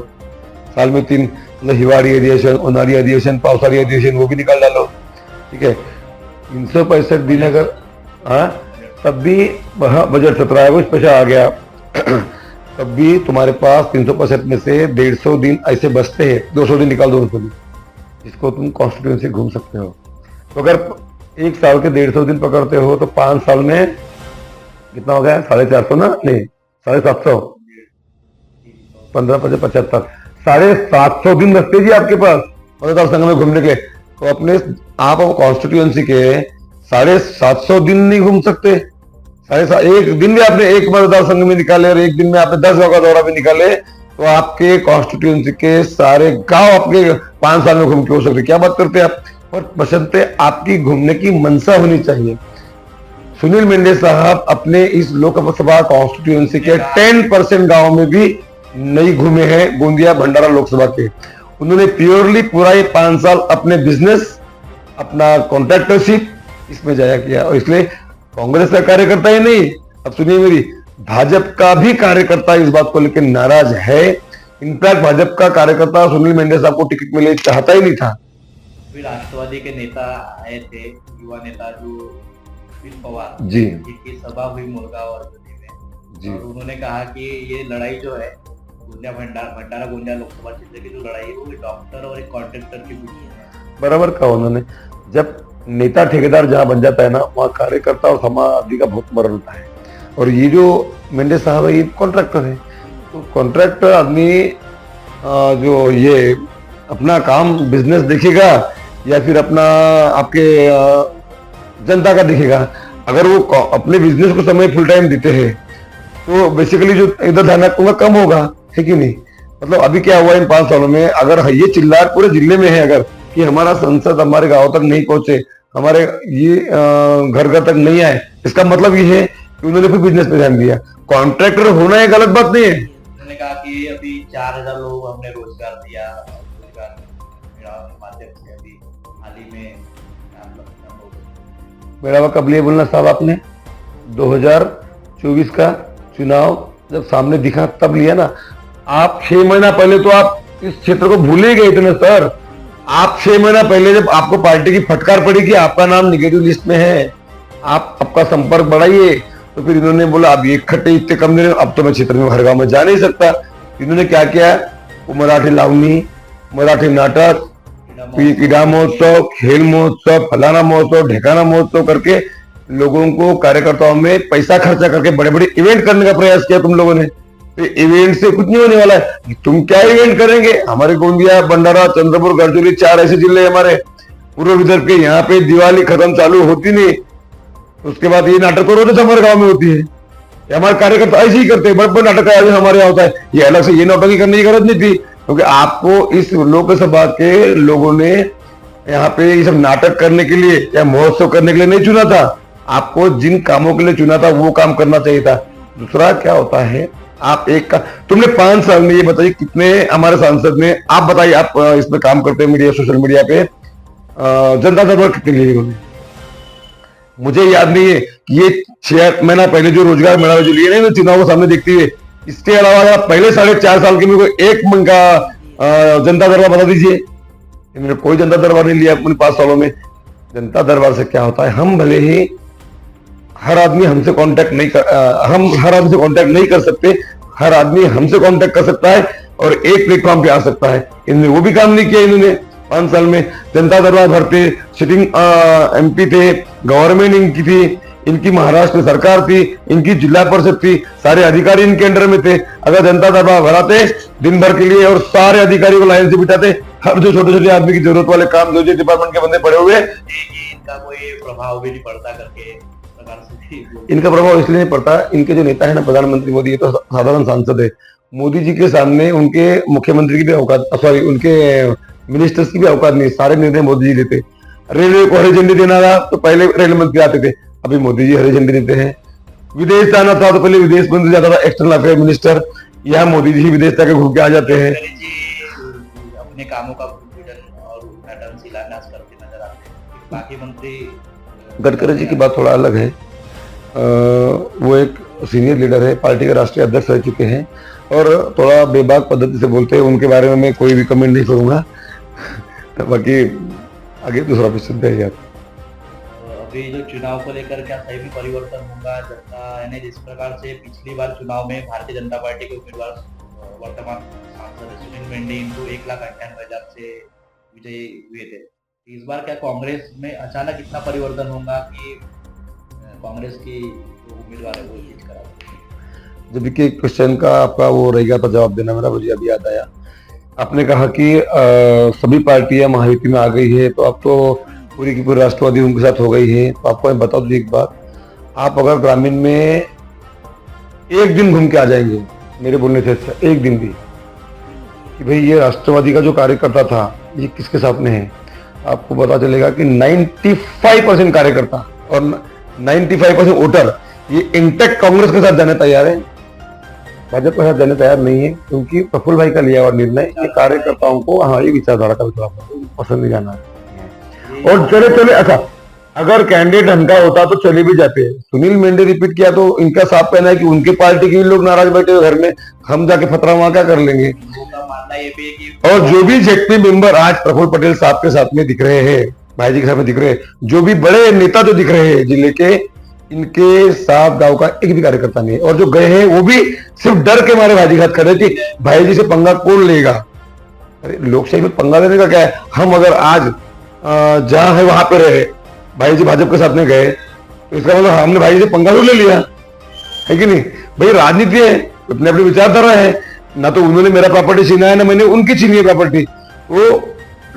साल में 3, मतलब हिवाड़ी अधिवेशन, उन्हारी अधिवेशन, पावसारी अधिवेशन, वो भी निकाल डालो। ठीक है, 365 दिन अगर, हाँ, तब भी बजट सत्र है वो स्पेशल आ गया तब भी तुम्हारे पास 365 में से 150 दिन ऐसे बचते हैं। 200 दिन निकाल दो, 200 दिन, इसको तुम कॉन्स्टिट्यूएंसी घूम सकते हो। तो अगर एक साल के 150 दिन पकड़ते हो तो 5 साल में कितना हो गया, 450 ना, नहीं 750, 15 5 75, 750 दिन बचते जी आपके पास मतदार संघ में घूमने के लिए। तो अपने आप कॉन्स्टिट्यूएंसी के 750 दिन नहीं घूम सकते। एक दिन में आपने एक मतदार संघ में निकाले और एक दिन में आपने 10 गांव का दौरा भी निकाले, तो आपके कॉन्स्टिट्यूएंसी के सारे गांव आपके 5 साल में घूम के हो सकते। क्या बात करते हैं आप। और बशर्ते आपकी घूमने की मंशा होनी चाहिए। सुनील मेंढे साहब अपने इस लोकसभा कॉन्स्टिट्यूएंसी के 10% गांव में भी नहीं घूमे हैं, गोंदिया भंडारा लोकसभा के। उन्होंने प्योरली पूरा ये 5 साल अपने बिजनेस, अपना कॉन्ट्रैक्टरशिप इसमें जाया किया। और इसलिए कांग्रेस का कार्यकर्ता ही नहीं, अब सुनिए मेरी, भाजपा का भी कार्यकर्ता इस बात को लेकर नाराज है। इनफैक्ट भाजपा का कार्यकर्ता सुनील मेंढे साहब को टिकट मिले चाहता ही नहीं था। फिर राष्ट्रवादी के नेता आए थे, युवा नेता जो अजित पवार जी, जिनकी सभा हुई मुरगांव और दिल्ली में जी, और उन्होंने कहा कि ये लड़ाई जो है गोंदिया भंडारा गोंदिया लोकसभा क्षेत्र की जो लड़ाई है वो डॉक्टर और एक कॉन्ट्रैक्टर के बीच में है। बराबर कहा उन्होंने। जब नेता ठेकेदार जहां बन जाता है ना, वहां कार्यकर्ता और समाज का बहुत मरण होता है। और ये जो मेंढे साहब है, ये कॉन्ट्रैक्टर है। तो कॉन्ट्रैक्टर आदमी जो ये अपना काम बिजनेस देखेगा या फिर अपना आपके जनता का देखेगा। अगर वो अपने बिजनेस को समय फुल टाइम देते हैं तो बेसिकली जो इधर ध्यान रखूंगा कम होगा, है कि नहीं। मतलब अभी क्या हुआ इन 5 सालों में, अगर ये चिल्लाहट पूरे जिले में है अगर कि हमारा संसद हमारे गांव तक नहीं पहुंचे, हमारे ये घर घर तक नहीं आए, इसका मतलब ये है कि उन्होंने फिर बिजनेस पे ध्यान दिया। कॉन्ट्रैक्टर होना एक गलत बात नहीं है। उन्होंने कहा कि अभी 4000 लोगों को हमने रोजगार दिया, रोजगार के माध्यम से अभी हाल ही में मेरा कब लिए बोलना साहब आपने 2024 का चुनाव जब सामने दिखा तब लिया ना। आप 6 महीना पहले तो आप इस क्षेत्र को भूल ही गए थे ना सर। आप 6 महीना पहले जब आपको पार्टी की फटकार पड़ी कि आपका नाम निगेटिव लिस्ट में है, आप आपका संपर्क बढ़ाइए, तो फिर इन्होंने बोला अब ये खट्टे इतने कम दिन, अब तो मैं क्षेत्र में हर गांव में जा नहीं सकता। इन्होंने क्या किया, वो मराठी लावनी, मराठी नाटक, क्रीड़ा महोत्सव, खेल महोत्सव, फलाना महोत्सव, ढेकाना महोत्सव करके लोगों को, कार्यकर्ताओं में पैसा खर्चा करके बड़े बड़े इवेंट करने का प्रयास किया तुम लोगों ने। तो इवेंट से कुछ नहीं होने वाला है। तुम क्या इवेंट करेंगे। हमारे गोंदिया, भंडारा, चंद्रपुर, गढ़चिरौली 4 ऐसे जिले हमारे पूर्व विदर्भ के, यहाँ पे दिवाली खत्म चालू होती नहीं, उसके बाद ये नाटक और हमारे गाँव में होती है। हमारे कार्यकर्ता ऐसे ही करते हैं, बड़े बड़े नाटक हमारे यहाँ होता है। ये अलग से ये नाटक करने की जरूरत नहीं थी, क्योंकि आपको इस लोकसभा के लोगों ने यहाँ पे ये सब नाटक करने के लिए या महोत्सव करने के लिए नहीं चुना था। आपको जिन कामों के लिए चुना था वो काम करना चाहिए था। दूसरा क्या होता है, आप एक का तुमने 5 साल में ये बताइए कितने हमारे सांसद ने, आप बताइए, आप इसमें काम करते हैं मीडिया, सोशल मीडिया पे, जनता दरबार कितने लिए उन्होंने, मुझे याद नहीं है कि ये 6 महीना पहले जो रोजगार मेला जो लिए ना चुनाव को सामने देखते हुए। इसके अलावा पहले 4.5 साल के मेरे को एक मन का जनता दरबार बता दीजिए। इन्होंने कोई जनता दरबार नहीं लिया अपने 5 सालों में। जनता दरबार से क्या होता है, हम भले ही हर आदमी हमसे कांटेक्ट नहीं कर, हम हर आदमी से कांटेक्ट नहीं कर सकते, हर आदमी हमसे कांटेक्ट कर सकता है और एक प्लेटफॉर्म पे आ सकता है। इन्होंने वो भी काम नहीं किया। इन्होंने 5 साल में जनता दरबार भरते, सिटिंग MP थे, गवर्नमेंट इनकी थी, इनकी महाराष्ट्र सरकार थी, इनकी जिला परिषद थी, सारे अधिकारी इनके अंडर में थे। अगर जनता दरबार भराते दिन भर के लिए और सारे अधिकारी को लाइन से बिठाते, हर जो छोटे छोटे आदमी की जरूरत वाले काम जो डिपार्टमेंट के बंदे पड़े हुए, इनका कोई प्रभाव भी नहीं पड़ता करके प्रकार से। इनका प्रभाव इसलिए नहीं पड़ता, इनके जो नेता है ना प्रधानमंत्री मोदी, ये तो साधारण सांसद है। मोदी जी के सामने उनके मुख्यमंत्री की भी औकात, सॉरी उनके मिनिस्टर्स की भी औकात नहीं। सारे निर्णय मोदी जी लेते। रेलवे को हरी झंडी देना था तो पहले रेल मंत्री आते थे, अभी मोदी जी हरी झंडी देते हैं। विदेश जाना था तो पहले विदेश मंत्री जाता था, एक्सटर्नल अफेयर मिनिस्टर। यहाँ मोदी जी विदेश जाके घूम के आ जाते हैं। अपने कामों का और उद्घाटन शिलान्यास करते नजर आते हैं। बाकी मंत्री, गडकरी जी की बात थोड़ा अलग है। वो एक सीनियर लीडर है, पार्टी के राष्ट्रीय अध्यक्ष रह चुके हैं और थोड़ा बेबाक पद्धति से बोलते हैं। उनके बारे में मैं कोई भी कमेंट नहीं करूंगा। बाकी आगे दूसरा क्वेश्चन है यार। अभी जो चुनाव को लेकर क्या सही में परिवर्तन होगा जनता, यानी जिस प्रकार से पिछली बार चुनाव में भारतीय जनता पार्टी के उम्मीदवार वर्तमान सांसद सुनील मेंढे इनको 1,98,000 से विजयी हुए थे, इस बार क्या कांग्रेस में अचानक इतना परिवर्तन होगा कि कांग्रेस की जो उम्मीदवार है वो जीत कर आए। जब कि क्वेश्चन का आपका वो रहेगा तो जवाब देना मेरा मुझे अभी याद आया। आपने कहा कि सभी पार्टियां महायुति में आ गई है, तो अब तो पूरी की पूरी राष्ट्रवादी उनके साथ हो गई है। तो आपको मैं बता दूं एक बात, आप अगर ग्रामीण में एक दिन घूम के आ जाएंगे मेरे बोलने से अच्छा, एक दिन भी, कि भाई ये राष्ट्रवादी का जो कार्यकर्ता था ये किसके साथ में है, आपको पता चलेगा कि 95% कार्यकर्ता और 95% वोटर ये इंटेक्ट कांग्रेस के साथ जाने तैयार है, भाजपा के साथ जाने तैयार नहीं है। क्योंकि प्रफुल्ल भाई का लिया हुआ निर्णय ये कार्यकर्ताओं को, हाँ, ये विचारधारा का पसंद नहीं जाना है। और चले चले अच्छा, अगर कैंडिडेट ढंग होता तो चले भी जाते। सुनील मेंढे रिपीट किया तो इनका साफ कहना है कि उनके पार्टी के भी लोग नाराज बैठे हुए घर में, हम जाके फतरा वहां क्या कर लेंगे। और जो भी जेपी मेंबर आज प्रफुल्ल पटेल साहब के साथ में दिख रहे हैं, भाई जी के साथ में दिख रहे हैं, जो भी बड़े नेता जो दिख रहे हैं जिले के, इनके साथ गांव का एक भी कार्यकर्ता नहीं है। और जो गए हैं वो भी सिर्फ डर के मारे भाई जी के साथ खड़े कि भाई जी से पंगा कौन लेगा। अरे लोकशाही में पंगा लेने का क्या है। हम अगर आज जहां है वहां पे रहे, भाई जी भाजपा के साथ में गए, तो इसका मतलब हमने भाई जी से पंगा तो ले लिया है कि नहीं। भाई राजनीति है, अपने अपने विचारधारा है, ना तो उन्होंने मेरा प्रॉपर्टी छीना है ना मैंने उनकी छीनी है प्रॉपर्टी। तो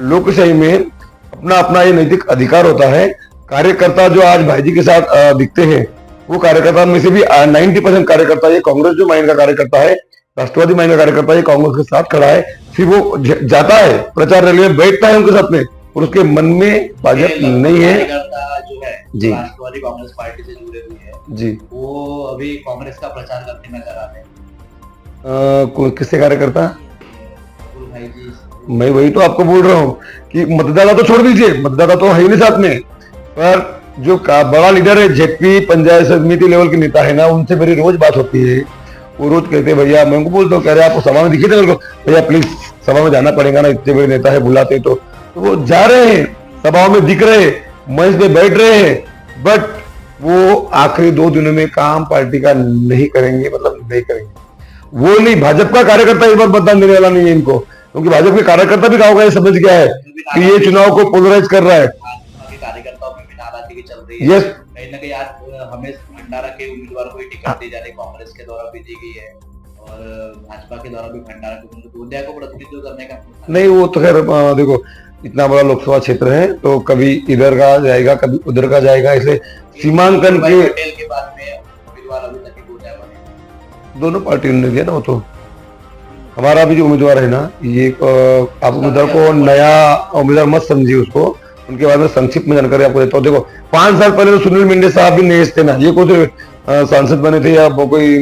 लोकशाही में अपना अपना ये नैतिक अधिकार होता है। कार्यकर्ता जो आज भाई जी के साथ दिखते हैं, वो कार्यकर्ता में से भी 90% कार्यकर्ता ये कांग्रेस जो माइंड का कार्यकर्ता है, राष्ट्रवादी माइंड का कार्यकर्ता ये कांग्रेस के साथ खड़ा है। फिर वो जाता है प्रचार रैली में, बैठता है उनके साथ में, और उसके मन में भाजपा नहीं है जो है जी, राष्ट्रवादी कांग्रेस पार्टी से जुड़े हुए हैं जी, वो अभी कांग्रेस का प्रचार करने में नजर आते हैं। किससे कार्यकर्ता, भाई जी, मैं वही तो आपको बोल रहा हूँ कि मतदाता तो छोड़ दीजिए, मतदाता तो है ही नहीं साथ में, पर जो बड़ा लीडर है, जेपी पंचायत समिति लेवल के नेता है ना, उनसे मेरी रोज बात होती है। वो रोज कहते हैं भैया, मैं उनको बोलता हूँ, कह रहे आपको सभा में दिखे थे मेरे को, भैया प्लीज सभा में जाना पड़ेगा ना, इतने बड़े नेता है बुलाते तो वो जा रहे हैं, सभाओं में दिख रहे हैं, मंच पे बैठ रहे हैं, बट वो आखिरी 2 दिनों में काम पार्टी का नहीं करेंगे, मतलब नहीं करेंगे। वो नहीं, भाजपा का कार्यकर्ता इस बार मतदान देने वाला नहीं है इनको, क्योंकि भाजपा के कार्यकर्ता भी गाँव का ये समझ गया है कि ये चुनाव को पोलराइज कर रहा है। कार्यकर्ताओं में भी नाराजगी चल रही है। कहीं ना कहीं आज हमें भंडारा के उम्मीदवार को ही टिकट दी जा रही, कांग्रेस के द्वारा भी दी गई है और भाजपा के द्वारा भी भंडारा को प्रतिनिधित्व करने का नहीं। वो तो खैर देखो, इतना बड़ा लोकसभा क्षेत्र है तो कभी इधर का जाएगा कभी उधर का जाएगा, ऐसे सीमांकन के बाद में उम्मीदवार अभी तक बने दोनों पार्टियों ने दिया ना। वो तो हमारा भी जो उम्मीदवार है ना, ये आप उम्मीदवार को नया उम्मीदवार मत समझिए उसको, उनके बारे में संक्षिप्त में जानकारी आपको देता हूँ। देखो 5 साल पहले तो सुनील मेंढे साहब भी नए थे ना, ये कोई सांसद बने थे या कोई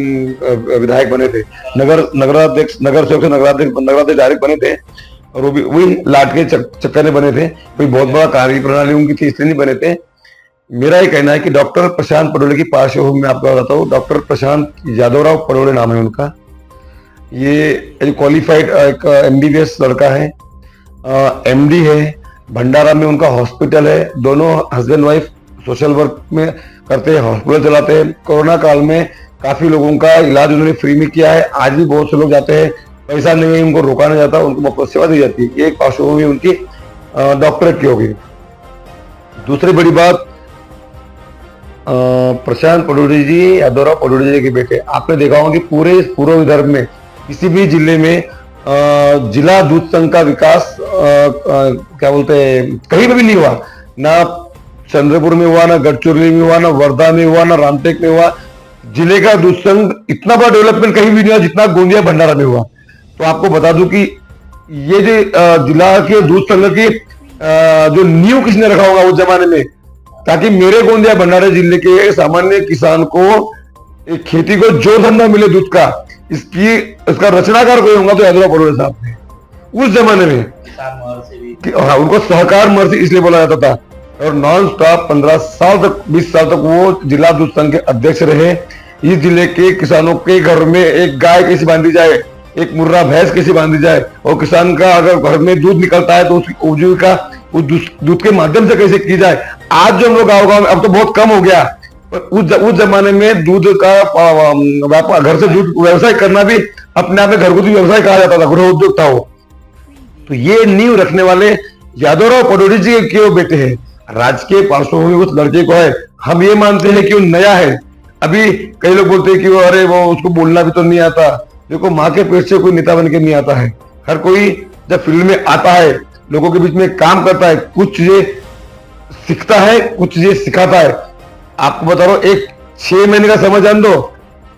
विधायक बने थे, नगराध्यक्ष नगर सेवक से नगराध्यक्ष डायरेक्ट बने थे, और वो भी वही लाट के चक्कर में बने थे, कोई बहुत बड़ा कार्य प्रणाली उनकी थी इसलिए नहीं बने थे। मेरा ये कहना है कि डॉक्टर प्रशांत पडोले की पार्श्वभूमि में आपको बताता हूँ। डॉक्टर प्रशांत यादवराव पडोले नाम है उनका, ये क्वालिफाइड एक MBBS लड़का है, MD है, भंडारा में उनका हॉस्पिटल है, दोनों हस्बैंड वाइफ सोशल वर्क में करते हैं, हॉस्पिटल चलाते हैं। कोरोना काल में काफी लोगों का इलाज उन्होंने फ्री में किया है, आज भी बहुत से लोग जाते हैं, पैसा नहीं है, उनको रोका नहीं जाता, उनको मुफ्त सेवा दी जाती है। एक पार्श्वभूमि उनकी डॉक्टरेट की होगी। दूसरी बड़ी बात, प्रशांत पडोले जी, यादवराव पडोले जी के बेटे, आपने देखा होगा कि पूरे पूर्व विदर्भ में किसी भी जिले में जिला दूध संघ का विकास क्या बोलते हैं कहीं भी नहीं हुआ, ना चंद्रपुर में हुआ, ना गढ़चिरौली में हुआ, ना वर्धा में हुआ, ना रामटेक में हुआ। जिले का दूध संघ इतना बड़ा डेवलपमेंट कहीं भी नहीं हुआ जितना गोंदिया भंडारा में हुआ। तो आपको बता दूं कि ये जो जिला के दूध संघ की जो नींव किसने रखा होगा उस जमाने में, ताकि मेरे गोंदिया भंडारा जिले के सामान्य किसान को एक खेती को जो धंधा मिले दूध का, इसका रचनाकार कोई होगा तो यादवराव पडोले साहब थे उस जमाने में। हाँ, उनको सहकार महर्षि इसलिए बोला जाता था, और नॉन स्टॉप 15 साल तक 20 साल तक वो जिला दूध संघ के अध्यक्ष रहे। इस जिले के किसानों के घर में एक गाय कैसे बांधी जाए, एक मुर्रा भैंस कैसे बांधी जाए, और किसान का अगर घर में दूध निकलता है तो उसकी उपजीविका उस दूध के माध्यम से कैसे की जाए। आज जो हम लोग गाँव में, अब तो बहुत कम हो गया, पर उस जमाने में दूध का व्यापार, घर से दूध व्यवसाय करना भी अपने आप में घरगुती व्यवसाय कहा जाता था, गृह उद्योग था वो। तो ये नींव रखने वाले यादवराव पडोले जी के बेटे हैं। राजकीय पार्श्वभूमि उस लड़के को है, हम ये मानते हैं कि वो नया है। अभी कई लोग बोलते हैं कि वो अरे वो उसको बोलना भी तो नहीं आता। देखो, माँ के पेट से कोई नेता बन के नहीं आता है। हर कोई जब फील्ड में आता है, लोगों के बीच में काम करता है, कुछ चीजें सीखता है, कुछ चीजें सिखाता है। आपको बता रहा हूँ, एक 6 महीने का समय जान दो,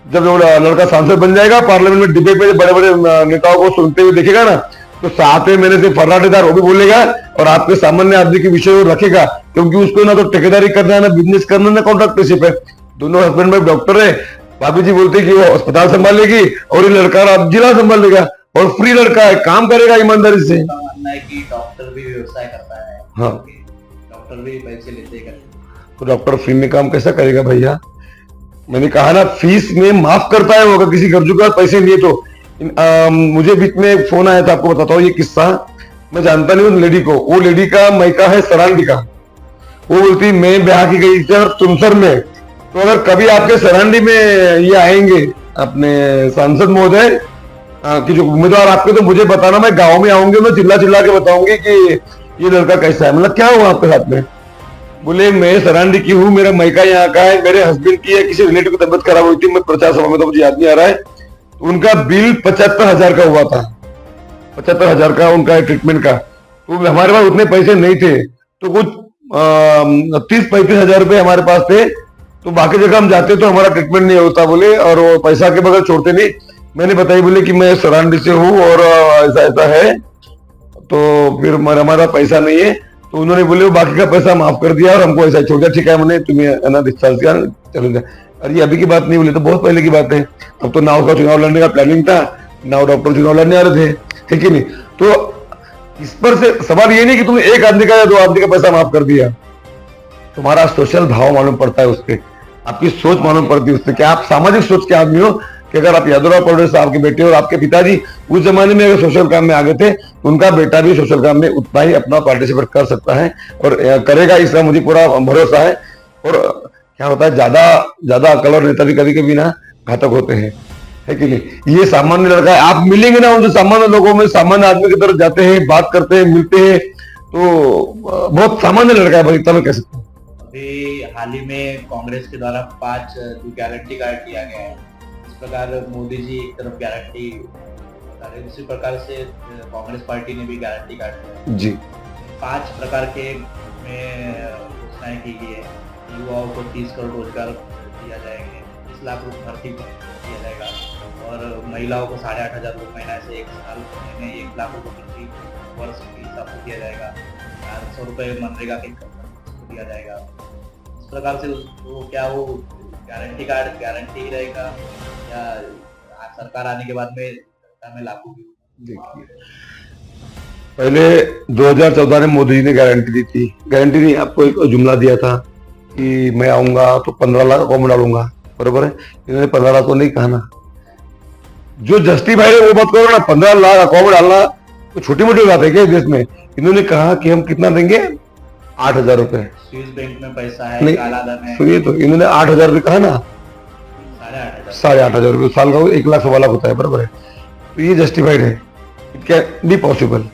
जब वो लड़का सांसद बन जाएगा, पार्लियामेंट में डिबेट में बड़े बड़े नेताओं को सुनते हुए देखेगा ना, तो 7वें महीने से फर्राटेदार वो भी बोलेगा और आपके सामान्य आदमी के विषय वो रखेगा। क्योंकि उसको ना तो ठेकेदारी करना है, ना बिजनेस करना है, ना कॉन्ट्रैक्टरशिप है। दोनों हस्बैंड वाइफ डॉक्टर है। भाभी जी बोलते कि वो अस्पताल संभालेगी और ये लड़का जिला संभाल लेगा, और फ्री लड़का है, काम करेगा ईमानदारी से। मानना है कि डॉक्टर भी व्यवसाय करता है। हाँ, डॉक्टर भी पैसे लेते हैं। तो डॉक्टर फ्री में काम कैसा करेगा भैया? मैंने कहा ना, फीस में माफ करता है वो, अगर किसी गरजू के पास पैसे नहीं है तो। मुझे बीच में एक फोन आया था, आपको बताता हूँ ये किस्सा। मैं जानता नहीं उस लेडी को। वो लेडी का मैका है सरांडी का। वो बोलती मैं ब्याह की गई थी तुमसर में, तो अगर कभी आपके सरांडी में ये आएंगे अपने सांसद महोदय कि जो उम्मीदवार आपके, तो मुझे बताना, मैं गाँव में आऊंगी, मैं चिल्ला चिल्ला के बताऊंगी कि ये लड़का कैसा है। मतलब क्या हुआ आपके साथ में? बोले मैं सरांडी की हूँ, मेरा मैका यहाँ का है, मेरे हस्बैंड की है, किसी रिलेटिव की तबियत खराब हुई थी, मैं प्रचार सभा में, तो मुझे याद नहीं आ रहा है, उनका बिल 75,000 का हुआ था। 75,000 का उनका ट्रीटमेंट का। तो हमारे पास उतने पैसे नहीं थे, तो कुछ 30-35 हजार रुपए हमारे पास थे। तो बाकी जगह हम जाते तो हमारा ट्रीटमेंट नहीं होता बोले, और वो पैसा के बगैर छोड़ते नहीं। मैंने बताई बोले कि मैं सरांडी से हूँ और ऐसा ऐसा है, तो फिर हमारा पैसा नहीं है। तो उन्होंने बोले वो बाकी का पैसा माफ कर दिया और हमको ऐसा छोड़ दिया। ठीक है, मैंने तुम्हें ना डिस्चार्ज किया, चलो जाए। अरे ये अभी की बात नहीं बोले, तो बहुत पहले की बात है। अब तो नाव का चुनाव लड़ने का प्लानिंग था, नाव डॉक्टर चुनाव लड़ने आ रहे थे, ठीक है नहीं। तो इस पर से सवाल ये नहीं कि तुमने एक आदमी का या 2 आदमी का पैसा माफ कर दिया। तुम्हारा सोशल भाव मालूम पड़ता है उससे, आपकी सोच मालूम पड़ती है उससे, कि आप सामाजिक सोच के आदमी हो। कि अगर आप यादवराव पौडे साहब के बेटे और आपके पिताजी उस जमाने में अगर सोशल काम में आगे थे, तो उनका बेटा भी सोशल काम में उतना ही अपना पार्टिसिपेट कर सकता है और करेगा, इसका मुझे पूरा भरोसा है। और क्या होता है, ज्यादा अकल और नेता भी कभी कभी ना घातक होते हैं, है कि नहीं। ये सामान्य लड़का है, आप मिलेंगे ना उनसे सामान्य लोगों में, सामान्य आदमी की तरफ जाते हैं, बात करते हैं, मिलते हैं, तो बहुत सामान्य लड़का है भाई, इतना मैं कह सकता हूँ। अभी हाल ही में कांग्रेस के द्वारा 5 गारंटी कार्ड दिया गया है। इस प्रकार मोदी जी एक तरफ गारंटी बता रहे, उसी प्रकार से कांग्रेस पार्टी ने भी गारंटी कार्ड दिया जी। 5 प्रकार के में घोषणाएं की गई है। युवाओं को 30 करोड़ रोजगार दिया जाएंगे, 30 लाख रुपए भर्ती दिया जाएगा, और महिलाओं को 8,500 रुपये महीना से 1 साल में 1 लाख रुपये प्रति वर्ष के हिसाब से दिया जाएगा। 400 रुपये मनरेगा के दिया जाएगा। इस प्रकार से वो क्या वो गारंटी कार्ड गारंटी ही रहेगा या सरकार आने के बाद में लागू भी? देखिए, पहले 2014 में मोदी जी ने गारंटी दी थी। गारंटी नहीं, आपको एक जुमला दिया था कि मैं आऊंगा तो 15 लाख अकाउंट में डालूंगा, बरोबर है। इन्होंने 15 लाख तो नहीं कहा ना, जो जस्टिफाइड है वो बात करो ना। 15 लाख अकाउंट में डालना तो छोटी मोटी बात है क्या देश में? इन्होंने कहा कि हम कितना देंगे, 8,000 रुपए। स्विस बैंक में पैसा है, काला धन है। सुनिए, तो इन्होंने 8,000 रुपये कहा ना, 8,500 रुपये साल का 1 लाख 1.25 लाख होता है, बराबर है। तो ये जस्टिफाइड है, इट कैन बी पॉसिबल।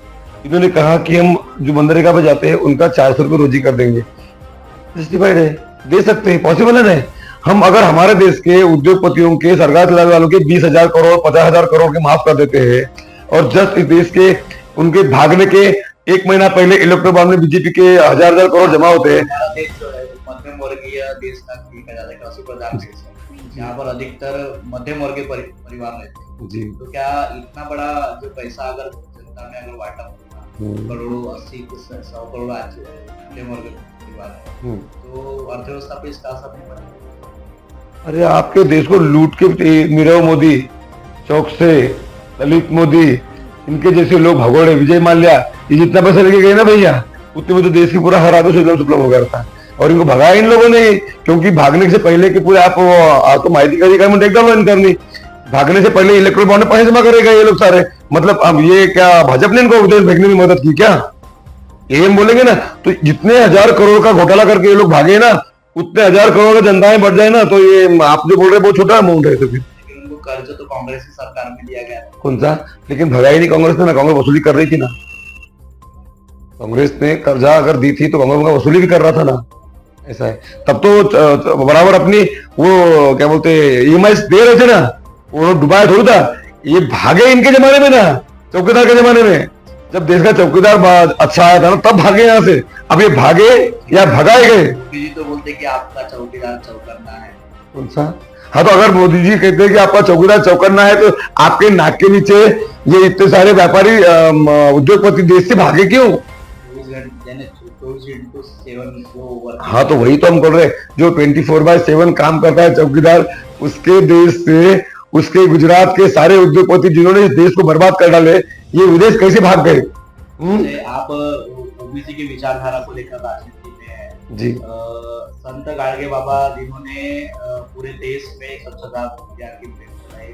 इन्होंने कहा कि हम जो मनरेगा पे जाते हैं उनका 400 रुपये रोजी कर देंगे, जस्टिफाइड है, दे सकते हैं, पॉसिबल है ना। हम अगर हमारे देश के उद्योगपतियों के, सरकार चलाने वालों के 20,000 करोड़ 50,000 करोड़ के माफ कर देते हैं, और जस्ट इस देश के उनके भागने के 1 महीना पहले इलेक्ट्रो बॉन्ड में बीजेपी के 1,000 करोड़ जमा होते हैं। मध्यम वर्गीय देश का कृषि प्रधान देश है, यहाँ पर अधिकतर मध्यम वर्गीय परिवार रहते हैं जी। तो क्या इतना बड़ा जो पैसा अगर जनता में अगर बांटा होगा, करोड़ों 80-100 करोड़ आज मध्यम वर्गीय परिवार है, तो अर्थव्यवस्था पे इसका असर नहीं पड़ेगा? अरे आपके देश को लूट के नीरव मोदी, चौक से ललित मोदी, इनके जैसे लोग भगोड़े, विजय माल्या, ये जितना पैसा लेके गए ना भैया, उतने में तो देश की पूरा हर आदमी सुजलाम सुफलाम हो गया था। और इनको भगाया इन लोगों ने, क्योंकि भागने से पहले के पूरे आपको माहिती का में देखता हूँ करनी, भागने से पहले इलेक्ट्रोल बॉन्ड में पैसे जमा करेगा ये लोग सारे। मतलब अब ये क्या भाजपा ने इनको विदेश भेजने में मदद की क्या? ये हम बोलेंगे ना, तो जितने 1,000 करोड़ का घोटाला करके ये लोग भागे ना, उतने 1,000 करोड़ का जनताएं बढ़ जाए ना, तो ये आप जो बोल रहे हैं बहुत छोटा अमाउंट है। तो फिर उनको कर्ज तो कांग्रेस की सरकार में दिया गया, कौन सा? लेकिन भगाई नहीं कांग्रेस ने ना, कांग्रेस वसूली कर रही थी ना। कांग्रेस ने कर्जा अगर दी थी तो कांग्रेस का वसूली भी कर रहा था ना, ऐसा है। तब तो बराबर अपनी वो क्या बोलते ईएमआई दे रहे थे ना, वो डुबाया थोड़ी था। ये भागे इनके जमाने में ना, चौकीदार के जमाने में, जब देश का चौकीदार अच्छा आया था ना तब भागे यहाँ से। अब ये भागे या भगाए गए? मोदी जी तो बोलते कि आपका चौकीदार चौकन्ना है। कौन सा? हाँ, तो अगर मोदी जी कहते हैं कि आपका चौकीदार चौकन्ना है तो आपके नाक के नीचे ये इतने सारे व्यापारी उद्योगपति देश से भागे क्यों? 24/7 हाँ, तो वही तो हम बोल रहे, जो 24/7 काम करता है चौकीदार, उसके देश से, उसके गुजरात के सारे उद्योगपति जिन्होंने इस देश को बर्बाद कर डाले, ये विदेश कैसे भाग गए? आप ओबीसी की विचारधारा को लेकर राजनीति में है जी। संत गाडगे बाबा जिन्होंने पूरे देश में स्वच्छता अभियान की मुहिम चलाई,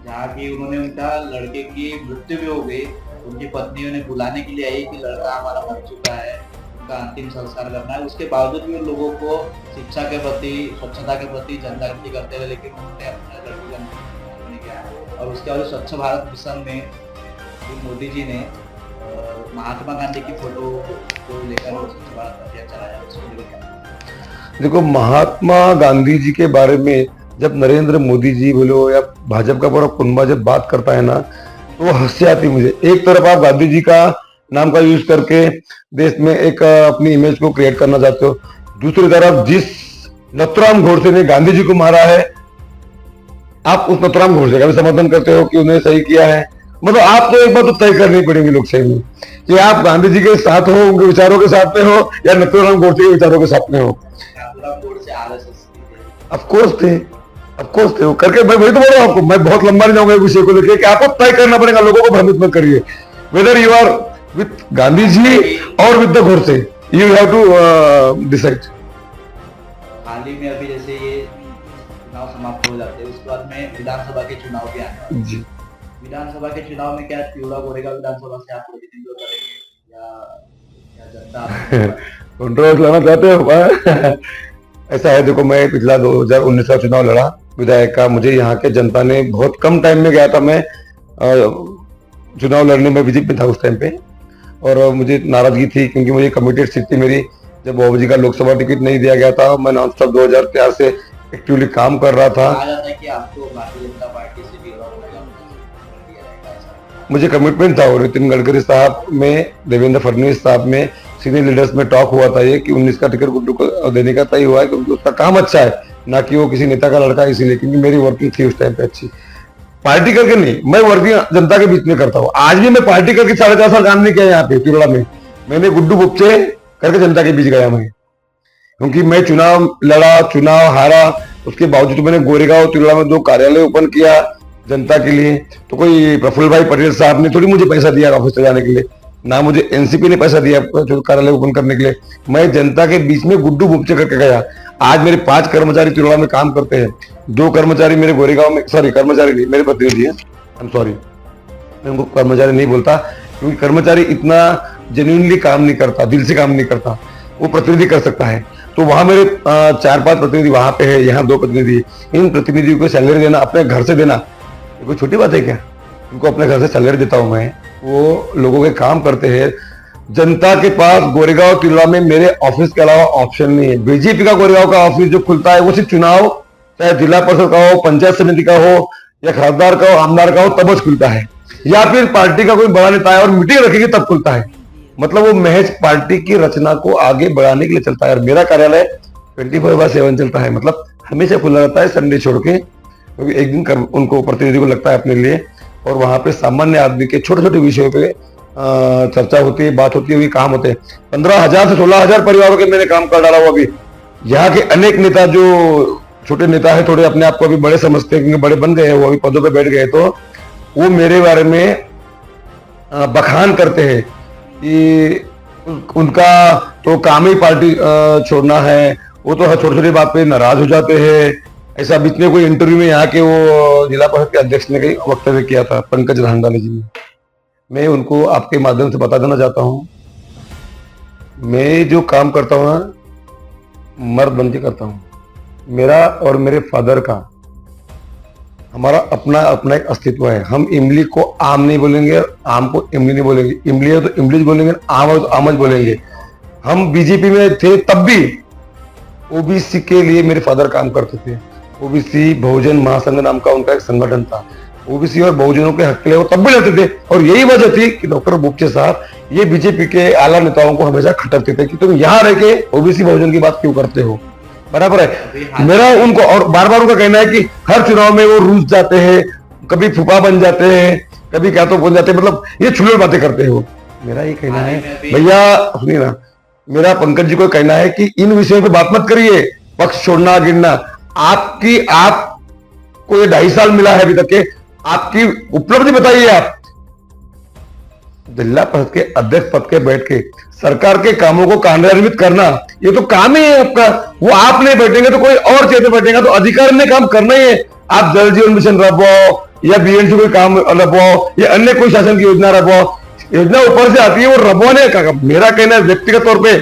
जहाँ की उन्होंने उनका लड़के की मृत्यु भी हो गई, उनकी पत्नी उन्हें बुलाने के लिए आई कि लड़का हमारा मर चुका है, उनका अंतिम संस्कार करना है। उसके बावजूद भी उन लोगों को शिक्षा के प्रति, स्वच्छता के प्रति जनजागृति करते हुए, लेकिन उन्होंने अपने लड़की का नहीं किया। और उसके बाद स्वच्छ भारत मिशन में मोदी जी ने महात्मा गांधी की फोटो को लेकर स्वच्छ भारत अभियान चलाया। देखो, महात्मा गांधी जी के बारे में जब नरेंद्र मोदी जी बोलो या भाजपा का पूरा कुनबा जब बात करता है ना, तो वो हंसी आती मुझे। एक तरफ आप गांधी जी का नाम का यूज करके देश में एक अपनी इमेज को क्रिएट करना चाहते हो, दूसरी तरफ जिस नथुराम गोडसे ने गांधी जी को मारा है, आप उस नथुराम गोडसे का भी समर्थन करते हो कि उन्हें सही किया है। मतलब आपको एक बात तो तय करनी पड़ेगी लोकशाही में कि आप गांधी जी के साथ हो, उनके विचारों के साथ में हो, या नथुराम गोडसे के विचारों के साथ में हो। ऑफ कोर्स थे वो करके। मैं वही तो बोल रहा हूँ आपको, मैं बहुत लंबा नहीं जाऊंगा इस विषय को लेकर कि आपको तय करना पड़ेगा, लोगों को भ्रमित मत करिए। Whether you are with Gandhi ji और with the Godse, you have to decide. हाल ही में अभी जैसे ये चुनाव समाप्त हो जाते हैं, उसके बाद में विधानसभा के चुनाव भी आने जी। विधानसभा के चुनाव में क्या तिवड़ा गोरेगांव विधानसभा से आप प्रतिनिधित्व करेंगे या जनता कंट्रोवर्स लाना चाहते हो? ऐसा है, देखो, मैं पिछला 2019 का चुनाव लड़ा विधायक का। मुझे यहाँ के जनता ने बहुत कम टाइम में गया था, मैं चुनाव लड़ने में बीजेपी में था उस टाइम पे, और मुझे नाराजगी थी क्योंकि मुझे कमिटेड सीट थी मेरी। जब ओबीसी का लोकसभा टिकट नहीं दिया गया था, मैं नॉन स्टॉप 2004 से एक्टिवली काम कर रहा था। कि आपको भारतीय जनता पार्टी से भी मुझे कमिटमेंट था, और नितिन गडकरी साहब में, देवेंद्र फडणवीस साहब में, सीनियर लीडर्स में टॉक हुआ था ये कि 19 का टिकट गुड्डू को देने का तय हुआ है, क्योंकि उसका काम अच्छा है, ना कि वो किसी नेता का लड़का, इसीलिए। क्योंकि मेरी वर्किंग थी उस टाइम पे अच्छी, पार्टी करके नहीं, मैं वर्किंग जनता के बीच में करता हूँ। आज भी मैं पार्टी करके 4.5 साल काम नहीं किया यहाँ पे तिरोड़ा में, मैंने गुड्डू बुपचे करके जनता के बीच गया मैं, क्योंकि मैं चुनाव लड़ा, चुनाव हारा, उसके बावजूद मैंने गोरेगांव तिरोड़ा में 2 कार्यालय ओपन किया जनता के लिए। तो कोई प्रफुल्ल भाई पटेल साहब ने थोड़ी मुझे पैसा दिया ऑफिस से जाने के लिए, ना मुझे एनसीपी ने पैसा दिया कार्यालय ओपन करने के लिए। मैं जनता के बीच में गुड्डू बुपचे करके गया। आज मेरे 5 कर्मचारी तिरोड़ा में काम करते हैं, 2 कर्मचारी मेरे गोरेगांव में, सॉरी कर्मचारी नहीं, मेरे प्रतिनिधि है, आई एम सॉरी, मैं उनको कर्मचारी नहीं बोलता, क्योंकि कर्मचारी इतना जेन्युइनली काम नहीं करता, दिल से काम नहीं करता, वो प्रतिनिधि कर सकता है। तो वहां मेरे 4-5 प्रतिनिधि वहां पे है, यहाँ 2 प्रतिनिधि। इन प्रतिनिधियों को सैलरी देना, अपने घर से देना, कोई छोटी बात है क्या? उनको अपने घर से सैलरी देता हूं मैं, वो लोगों के काम करते हैं। जनता के पास गोरेगांव तिरोड़ा में मेरे ऑफिस के अलावा ऑप्शन नहीं है। बीजेपी का गोरेगांव का ऑफिस जो खुलता है वो सिर्फ चुनाव, चाहे जिला परिषद का हो, पंचायत समिति का हो, या खासदार का हो, आमदार का हो, तब खुलता है, या फिर पार्टी का कोई बड़ा नेता है और मीटिंग रखेगी तब खुलता है। मतलब वो महज पार्टी की रचना को आगे बढ़ाने के लिए चलता है। और मेरा कार्यालय 24/7 चलता है, मतलब हमेशा खुला रहता है, संडे छोड़ के, क्योंकि एक दिन उनको प्रतिनिधि को लगता है अपने लिए, और वहां पे सामान्य आदमी के छोटे छोटे विषयों पे चर्चा होती है, बात होती है, काम होते हैं। 15,000 से 16,000 परिवारों के मैंने काम कर डाला हुआ। अभी यहाँ के अनेक नेता जो छोटे नेता है, थोड़े अपने आप को अभी बड़े समझते हैं क्योंकि बड़े बन गए हैं, वो अभी पदों पे बैठ गए, तो वो मेरे बारे में बखान करते हैं कि उनका तो काम ही पार्टी छोड़ना है, वो तो छोटी छोटी बात पे नाराज हो जाते हैं। ऐसा बीच में कोई इंटरव्यू में यहाँ के वो जिला परिषद के अध्यक्ष ने कई वक्तव्य किया था, पंकज रहांगाले जी ने। मैं उनको आपके माध्यम से बता देना चाहता हूँ, मैं जो काम करता हूँ ना, मर्द बन के करता हूँ। मेरा और मेरे फादर का हमारा अपना अपना एक अस्तित्व है। हम इमली को आम नहीं बोलेंगे, आम को इमली नहीं बोलेंगे, इमली है तो इमली बोलेंगे, आम है तो आमज बोलेंगे। हम बीजेपी में थे तब भी ओबीसी के लिए मेरे फादर काम करते थे। ओबीसी बहुजन महासंघ नाम का उनका एक संगठन था। ओबीसी और बहुजनों के हक के लिए वो तब भी लड़ते थे, और यही वजह थी कि डॉक्टर बोपचे साहब ये बीजेपी के आला नेताओं को हमेशा खटकते थे कि तुम यहाँ रह के ओबीसी बहुजन की बात क्यों करते हो। बराबर है। मेरा उनको और बार बार उनका कहना है कि हर चुनाव में वो रूस जाते हैं, कभी फूफा बन जाते हैं, कभी क्या तो बन जाते हैं, मतलब ये छुलड़ बातें करते हो। मेरा ये कहना है भैया सुनिए ना, मेरा पंकज जी को कहना है कि इन विषयों पे बात मत करिए, पक्ष छोड़ना गिरना। आपको ये 2.5 साल मिला है अभी तक के, आपकी उपलब्धि बताइए। आप जिला परिषद के अध्यक्ष पद के बैठ के सरकार के कामों को कार्यान्वित करना, ये तो काम ही है आपका। वो आप नहीं बैठेंगे तो कोई और चेहरे बैठेगा, तो अधिकारी ने काम करना ही है। आप जल जीवन मिशन रखवाओ या बीएनसी कोई काम रखवाओ या अन्य कोई शासन की योजना रखवाओ, योजना ऊपर से आती है, वो रखवाने का काम। मेरा कहना है व्यक्तिगत तौर पे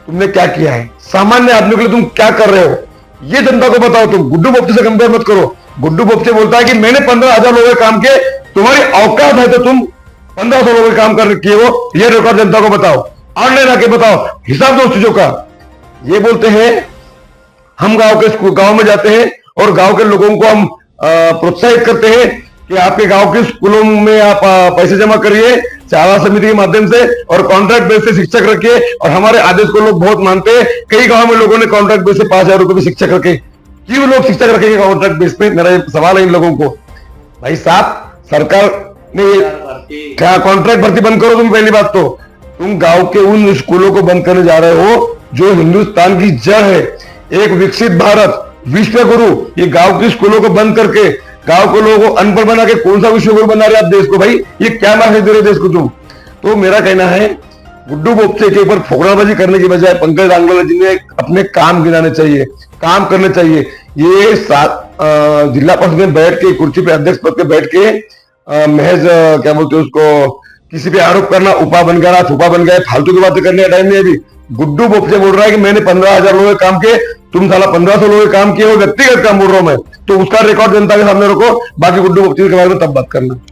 तुमने क्या किया है, सामान्य आदमी के लिए तुम क्या कर रहे हो, ये जनता को बताओ। तुम गुड्डू बोपचे से कंपेयर मत करो। गुड्डू बोपचे बोलता है कि मैंने 15,000 लोगों के काम किए, तुम्हारी औकात है तो तुम 1500 लोगों के काम कर किए हो, ये रिकॉर्ड जनता को बताओ, ऑनलाइन आके बताओ, हिसाब दो उस चीजों का। ये बोलते हैं हम गांव में जाते हैं और गांव के लोगों को हम प्रोत्साहित करते हैं कि आपके गांव के स्कूलों में आप पैसे जमा करिए चावा समिति के माध्यम से और कॉन्ट्रैक्ट बेस से शिक्षक रखिए, और हमारे आदेश को लोग बहुत मानते हैं। कई गांव में लोगों ने कॉन्ट्रैक्ट बेस से 5,000 रुपए शिक्षक रखे। क्यों लोग शिक्षक रखेंगे कॉन्ट्रैक्ट बेस पे? मेरा ये सवाल है इन लोगों को। भाई साहब, सरकार ने क्या कॉन्ट्रैक्ट भर्ती बंद करो। तुम पहली बात तो तुम गांव के उन स्कूलों को बंद करने जा रहे हो जो हिंदुस्तान की जड़ है, एक विकसित भारत, विश्व गुरु। ये गांव की स्कूलों को बंद करके गांव के लोगों को अनपढ़ बना के कौन सा विश्व गुरु बना रहे आप देश को? भाई ये क्या मैसेज दे रहे देश को तुम? तो मेरा कहना है गुड्डू बोपचे के ऊपर फोकड़ाबाजी करने की बजाय पंकज रांगवाला जी ने अपने काम गिनाने चाहिए, काम करने चाहिए। ये जिला परिषद में बैठ के कुर्सी पे अध्यक्ष पद पे बैठ के महज क्या बोलते हैं उसको, किसी पे आरोप करना, उपा बन गया, फूफा बन गया, फालतू की बातें करने का टाइम नहीं। अभी गुड्डू बोपचे बोल रहा है कि मैंने 15,000 लोगों के काम किए, तुम साला 1,500 लोगों के काम किए हो, व्यक्तिगत काम बोल रहा हूं मैं, तो उसका रिकॉर्ड जनता के सामने रखो। बाकी गुड्डू बोपचे के बारे में तब बात करना।